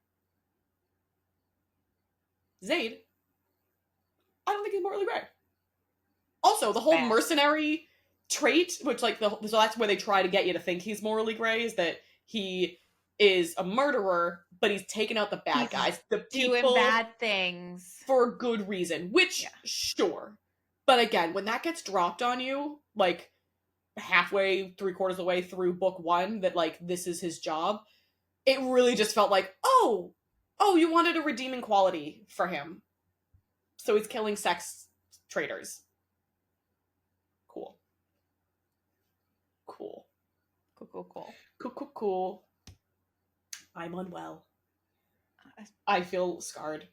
Zaid, I don't think he's morally gray. Also, the whole mercenary trait, which like so that's where they try to get you to think he's morally gray, is that he is a murderer, but he's taken out the bad guys, the people doing bad things for a good reason. Which sure, but again, when that gets dropped on you, like halfway, 3/4 of the way through book 1, that like this is his job, it really just felt like, oh, you wanted a redeeming quality for him, so he's killing sex traders. Cool. I'm unwell. I feel scarred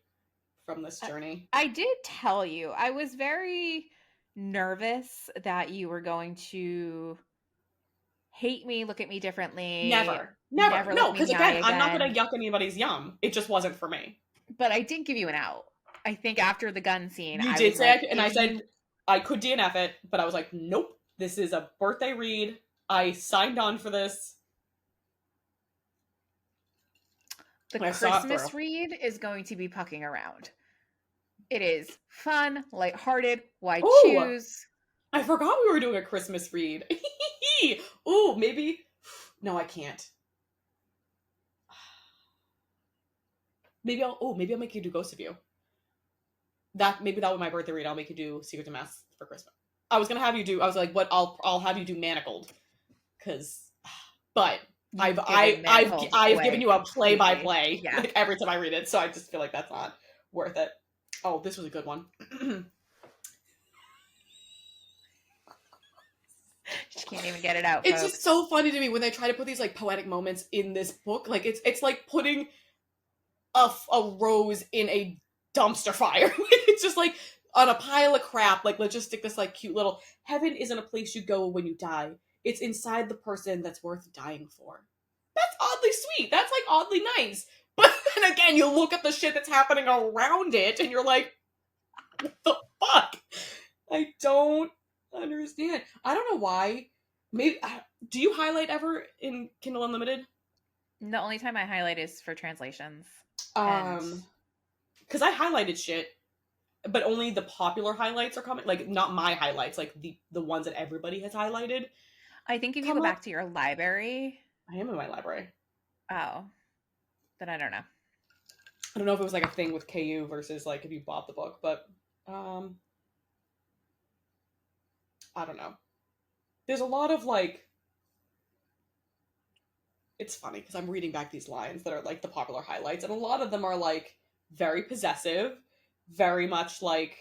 from this journey. I did tell you, I was very nervous that you were going to hate me, look at me differently. Never. No, because again, I'm not going to yuck anybody's yum. It just wasn't for me. But I did give you an out. I think after the gun scene, you did say, like, and I said I could DNF it, but I was like, nope, this is a birthday read. I signed on for this. The Christmas read is going to be pucking around. It is fun, lighthearted. Why choose? I forgot we were doing a Christmas read. Ooh, maybe. No, I can't. Maybe I'll make you do Ghost of You. Maybe that was my birthday read. I'll make you do Secrets of Mass for Christmas. I was gonna have you do. I was like, what? I'll have you do Manacled, but I've given you a play-by-play like every time I read it, so I just feel like that's not worth it. Oh, this was a good one. She can't even get it out. It's just so funny to me when they try to put these like poetic moments in this book. Like it's like putting a rose in a dumpster fire. It's just like on a pile of crap. Like, let's just stick this like cute little heaven isn't a place you go when you die. It's inside the person that's worth dying for. That's oddly sweet. That's like oddly nice. But then again, you look at the shit that's happening around it and you're like, what the fuck? I don't understand. I don't know why. Maybe do you highlight ever in Kindle Unlimited? The only time I highlight is for translations. Because I highlighted shit, but only the popular highlights are coming. Like, not my highlights, like the ones that everybody has highlighted. I think if you go back to your library. I am in my library. Oh. Then I don't know. I don't know if it was like a thing with KU versus like if you bought the book, but I don't know. There's a lot of like it's funny because I'm reading back these lines that are like the popular highlights, and a lot of them are like very possessive, very much like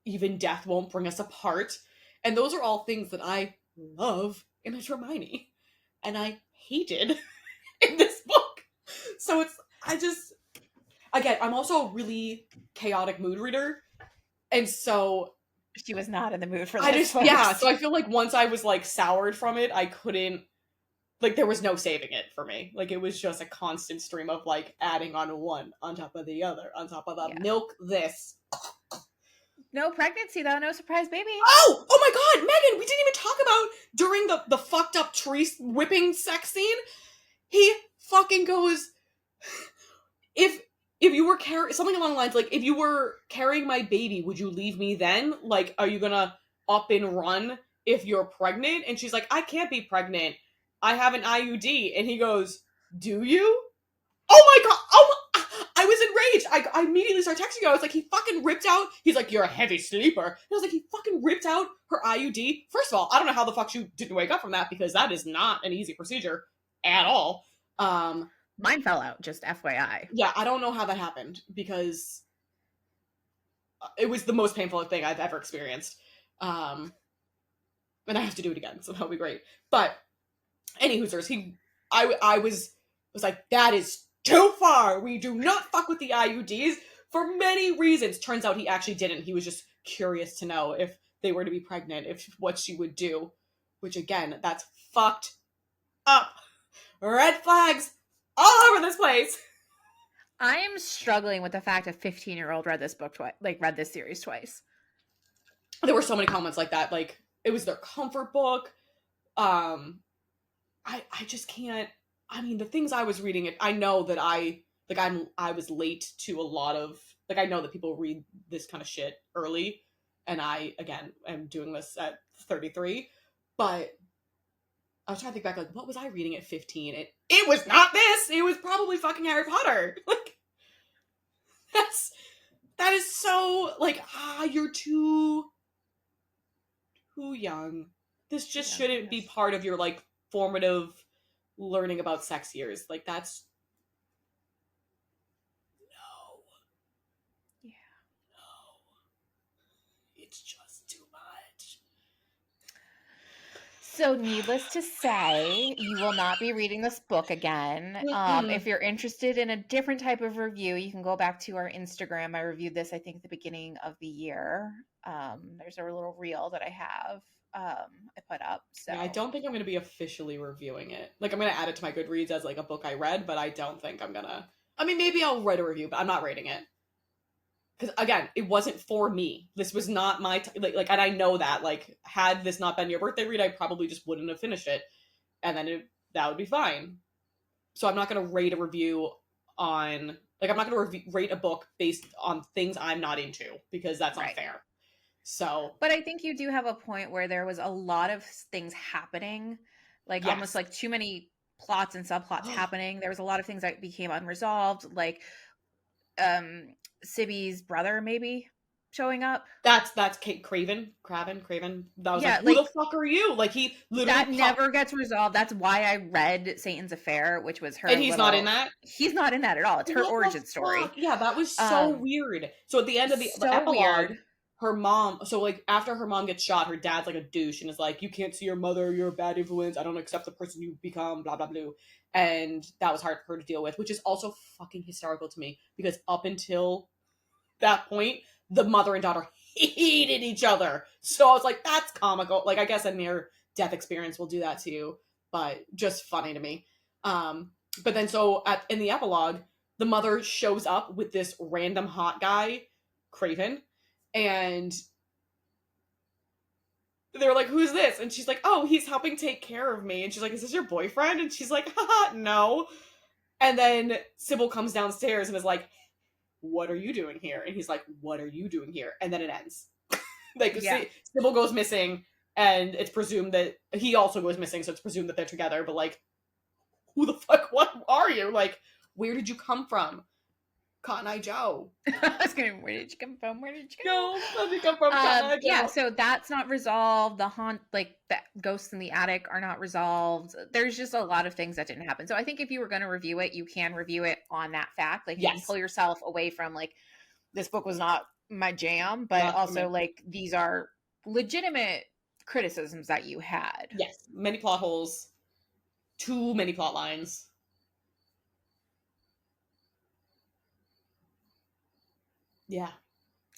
even death won't bring us apart. And those are all things that I love in a Hermione. And I hated in this book. So I just, again, I'm also a really chaotic mood reader. And so She was not in the mood for I this, just, yeah. folks. So I feel like once I was like soured from it, I couldn't, like, there was no saving it for me. Like, it was just a constant stream of like adding on one on top of the other, on top of the Yeah. milk this. No pregnancy though, no surprise baby. Oh my god, Megan, we didn't even talk about during the fucked up tree whipping sex scene. He fucking goes, if you were carrying something along the lines like, if you were carrying my baby, would you leave me then? Like, are you gonna up and run if you're pregnant? And she's like, I can't be pregnant. I have an IUD. And he goes, do you? Oh my god! I was enraged. I immediately started texting you. I was like, he fucking ripped out. He's like, you're a heavy sleeper. And I was like, he fucking ripped out her IUD. First of all, I don't know how the fuck she didn't wake up from that, because that is not an easy procedure at all. Mine fell out, just FYI. Yeah, I don't know how that happened, because it was the most painful thing I've ever experienced. And I have to do it again, so that'll be great. But any hoosers, I was like, that is too far. We do not fuck with the IUDs for many reasons. Turns out he actually didn't. He was just curious to know if they were to be pregnant, if what she would do. Which, again, that's fucked up. Red flags all over this place. I am struggling with the fact a 15-year-old read this book twice, like read this series twice. There were so many comments like that. Like, it was their comfort book. I just can't. I mean, the things I was reading, I know that I was late to a lot of, like, I know that people read this kind of shit early, and I, again, am doing this at 33, but I was trying to think back, like, what was I reading at 15? It was not this! It was probably fucking Harry Potter! Like, that is so, like, you're too young. This just shouldn't be part of your, like, formative learning about sex years. Like, that's no. Yeah. No. It's just too much. So needless to say, you will not be reading this book again. If you're interested in a different type of review, you can go back to our Instagram. I reviewed this, I think, at the beginning of the year. There's a little reel that I have I put up. So yeah, I don't think I'm going to be officially reviewing it. Like, I'm going to add it to my Goodreads as, like, a book I read, but I don't think I'm going to... I mean, maybe I'll write a review, but I'm not rating it. Because, again, it wasn't for me. This was not my... Like, and I know that. Like, had this not been your birthday read, I probably just wouldn't have finished it. And then that would be fine. So I'm not going to rate a review on... Like, I'm not going to rate a book based on things I'm not into, because that's not fair. So, but I think you do have a point where there was a lot of things happening, like almost like too many plots and subplots happening. There was a lot of things that became unresolved, like Sibby's brother maybe showing up. That's Craven. That was like, who the fuck are you? Like, he literally that never gets resolved. That's why I read Satan's Affair, which was her. And he's not in that. He's not in that at all. It's her origin story. Yeah, that was so weird. So at the end of the epilogue, weird. Her mom, so, like, after her mom gets shot, her dad's like a douche and is like, you can't see your mother, you're a bad influence, I don't accept the person you've become, blah, blah, blah. And that was hard for her to deal with, which is also fucking hysterical to me, because up until that point, the mother and daughter hated each other. So I was like, that's comical. Like, I guess a near death experience will do that to you, but just funny to me. But then so in the epilogue, the mother shows up with this random hot guy, Craven, and they were like, who's this? And she's like, oh, he's helping take care of me. And she's like, is this your boyfriend? And she's like, haha, no. And then Sybil comes downstairs and is like, what are you doing here? And he's like, what are you doing here? And then it ends. Like, Sybil goes missing, and it's presumed that he also goes missing, so it's presumed that they're together, but, like, who the fuck, what are you? Like, where did you come from? Cotton Eye Joe. I was gonna, where did you come from? Where did you go? No, let me come from Cotton Eye Joe. Yeah, so that's not resolved. The like the ghosts in the attic are not resolved. There's just a lot of things that didn't happen. So I think if you were going to review it, you can review it on that fact. Like you can Yes. pull yourself away from like, this book was not my jam, but Not for also me. like these are legitimate criticisms that you had. Yes, many plot holes, too many plot lines. Yeah.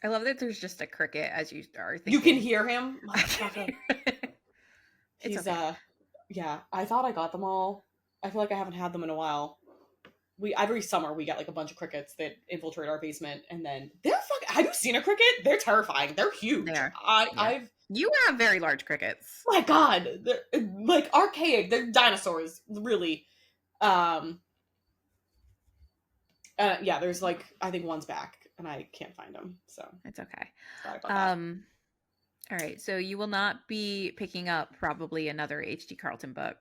I love that there's just a cricket as you are thinking. You can hear him. It's He's okay. yeah. I thought I got them all. I feel like I haven't had them in a while. Every summer we get like a bunch of crickets that infiltrate our basement, and then they're have you seen a cricket? They're terrifying. They're huge. They are. I've You have very large crickets. my God, they're like archaic. They're dinosaurs, really. Yeah, there's like I think one's back, and I can't find them, so It's okay. sorry about that. All right, so you will not be picking up probably another H.D. Carlton book.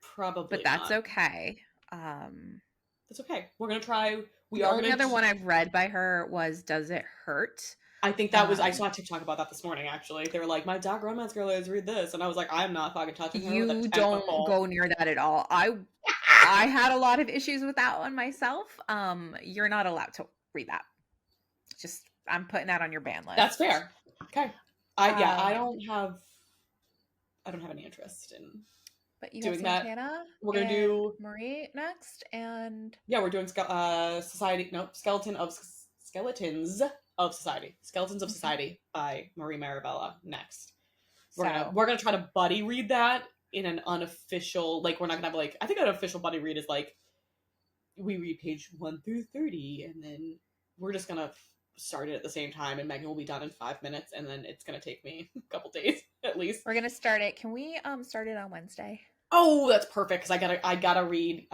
Probably, but that's not. Okay. That's okay. We're gonna try. The only other one I've read by her was Does It Hurt? I think that was I saw a TikTok about that this morning. Actually, they were like, "My dark romance girl is read this," and I was like, "I'm not fucking touching her." You with a don't go near that at all. I had a lot of issues with that one myself. You're not allowed to read that. Just I'm putting that on your ban list. That's fair. Okay. I don't have any interest in. But you doing have Santana. We're gonna do Marie next, and yeah, we're doing Skeletons of Society by Marie Marabella next. We're gonna try to buddy read that in an unofficial, like we're not gonna have like, I think an official buddy read is like we read page 1 through 30, and then we're just gonna start it at the same time, and Megan will be done in 5 minutes, and then it's gonna take me a couple days at least. We're gonna start it. Can we start it on Wednesday? Oh, that's perfect, because I gotta read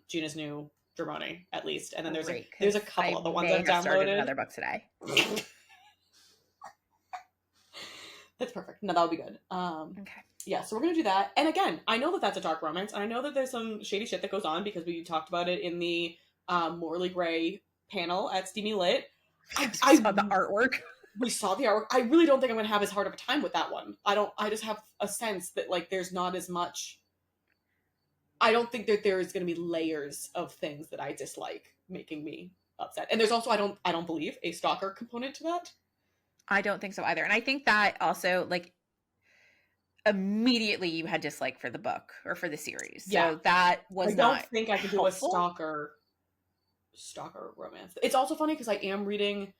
Gina's new Dramoni at least, and then there's a couple of the ones I've downloaded. Another book today. That's perfect. No, that would be good. Okay. Yeah, so we're gonna do that. And again, I know that that's a dark romance, and I know that there's some shady shit that goes on because we talked about it in the Morley Gray panel at Steamy Lit. I saw the artwork. We saw the artwork. I really don't think I'm gonna have as hard of a time with that one. I just have a sense that like there's not as much. I don't think that there is gonna be layers of things that I dislike making me upset. And there's also I don't believe a stalker component to that. I don't think so either. And I think that also like immediately you had dislike for the book or for the series. Yeah. So that was I don't think I could do a stalker romance. It's also funny because I am reading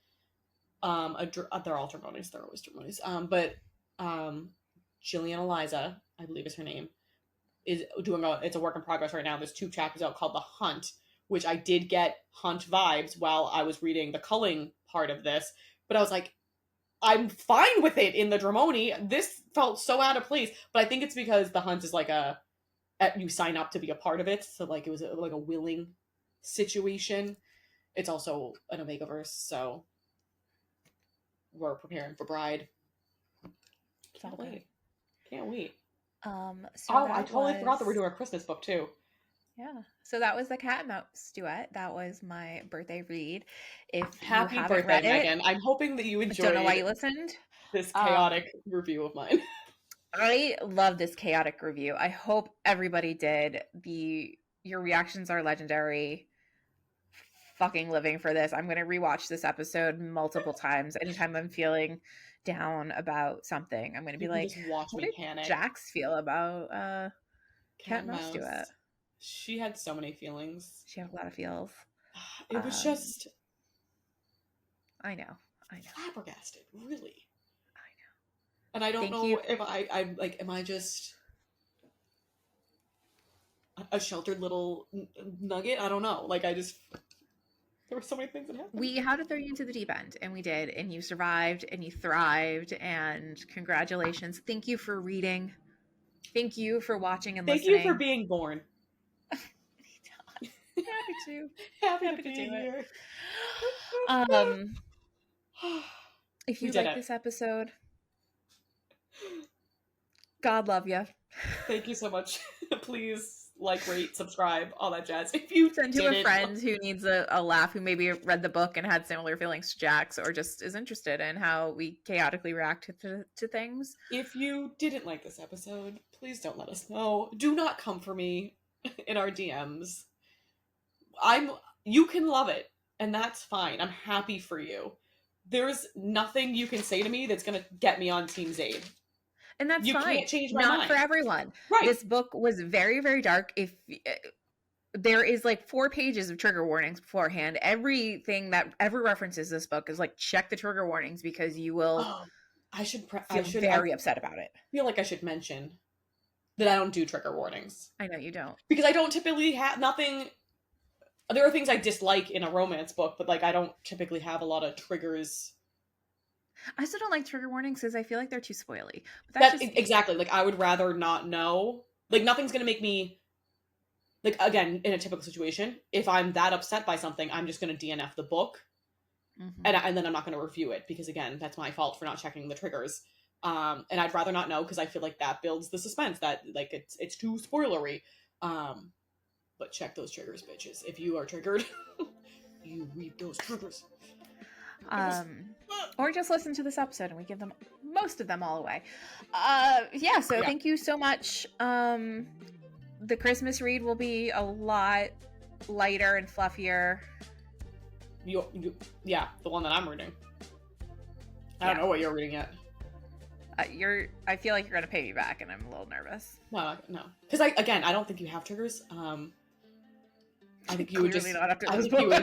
they're all Dromonies, they're always Dromonies. But Jillian Eliza, I believe is her name, is doing it's a work in progress right now. There's 2 chapters out called The Hunt, which I did get Hunt vibes while I was reading the culling part of this, but I was like, I'm fine with it in the Dramoni. This felt so out of place, but I think it's because The Hunt is like you sign up to be a part of it, so like it was like a willing situation. It's also an Omegaverse, so we're preparing for Bride. Can't wait. So I totally forgot that we're doing a Christmas book too. Yeah. So that was the Cat and Mouse Duet. That was my birthday read. Happy birthday, Megan. I'm hoping that you enjoyed. I don't know why you listened. This chaotic review of mine. I love this chaotic review. I hope everybody did. Your reactions are legendary. Fucking living for this. I'm gonna rewatch this episode multiple times. Anytime I'm feeling down about something, I'm gonna be like, just watch me panic. Jax feel about Cat and Mouse Duet? She had so many feelings. She had a lot of feels. It was just I know. Flabbergasted, really. I know. And I don't know if I like, am I just a sheltered little nugget? I don't know. Like, there were so many things that happened. We had to throw you into the deep end, and we did. And you survived, and you thrived, and congratulations. Thank you for reading. Thank you for watching and listening. Thank you for being born. Happy to. Happy to be here. If you like this episode, God love you. Thank you so much. Please like, rate, subscribe, all that jazz. If you Send to a didn't, friend who needs a laugh, who maybe read the book and had similar feelings to Jax, or just is interested in how we chaotically react to things. if you didn't like this episode, please don't let us know. Do not come for me in our DMs. You can love it, and that's fine. I'm happy for you. There's nothing you can say to me that's gonna get me on Team Zayd. And that's You fine. can't change my Not mind. for everyone. Right. This book was very, very dark. If there is like 4 pages of trigger warnings beforehand, every references this book is like, check the trigger warnings, because you will feel very upset about it. Feel like I should mention that I don't do trigger warnings. I know you don't. Because I don't typically have nothing. There are things I dislike in a romance book, but like I don't typically have a lot of triggers. I still don't like trigger warnings because I feel like they're too spoily. But that's exactly, like, I would rather not know. Like, nothing's gonna make me, like, again, in a typical situation, if I'm that upset by something, I'm just gonna DNF the book, and then I'm not gonna review it, because again, that's my fault for not checking the triggers. And I'd rather not know, because I feel like that builds the suspense, that like it's too spoilery. But check those triggers, bitches. If you are triggered, you read those triggers. Or just listen to this episode and we give them most of them all away. Thank you so much. The Christmas read will be a lot lighter and fluffier. The one that I'm reading. I don't know what you're reading yet. I feel like you're gonna pay me back, and I'm a little nervous. No, because I don't think you have triggers. I think you would just. Not after this book.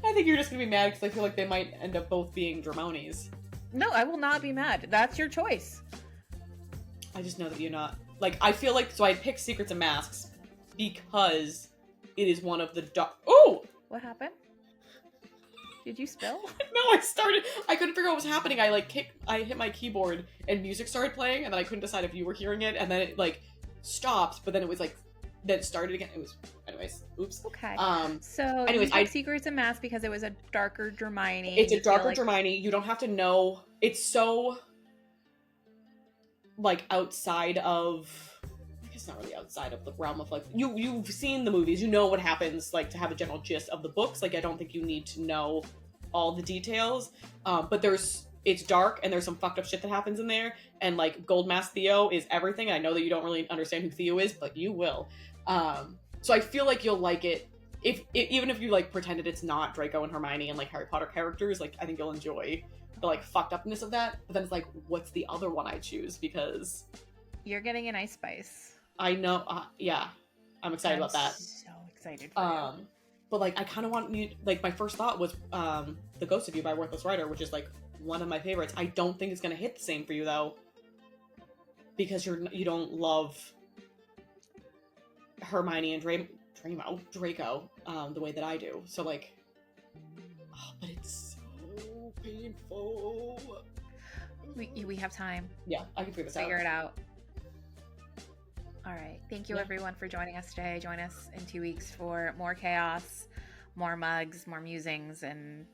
I think you're just gonna be mad because I feel like they might end up both being Dramonies. No, I will not be mad. That's your choice. I just know that you're not. Like, I feel like, so I picked Secrets and Masks because it is one of the Oh! What happened? Did you spill? No, I couldn't figure out what was happening. I hit my keyboard and music started playing, and then I couldn't decide if you were hearing it, and then it, like, stopped, but then it was, like, then it started again. It was, anyways, oops. Okay. So, you picked Secrets and Masks because it was a darker Dramini. It's a darker Dramini. You don't have to know. It's so, like, outside of, I guess not really outside of the realm of, like, you've seen the movies. You know what happens, like, to have a general gist of the books. Like, I don't think you need to know all the details. But it's dark, and there's some fucked up shit that happens in there. And, like, Gold Mask Theo is everything. I know that you don't really understand who Theo is, but you will. So I feel like you'll like it. Even if you, like, pretended it's not Draco and Hermione and, like, Harry Potter characters, like, I think you'll enjoy the, like, fucked upness of that. But then it's like, what's the other one I choose? Because you're getting an Ice Spice. I know. Yeah, I'm excited about that. So excited for you. But, like, I kind of want you. Like, my first thought was The Ghost of You by Worthless Writer, which is, like, one of my favorites. I don't think it's gonna hit the same for you though, because you don't love Hermione and Draco the way that I do. So, like, but it's so painful. We have time. Yeah, I can figure it out. All right. Thank you everyone for joining us today. Join us in 2 weeks for more chaos, more mugs, more musings, and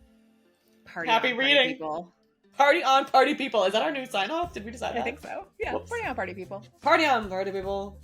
happy reading. People. Party on, party people. Is that our new sign off? Did we decide that? I think so. Yeah. Party on, party people. Party on, party people.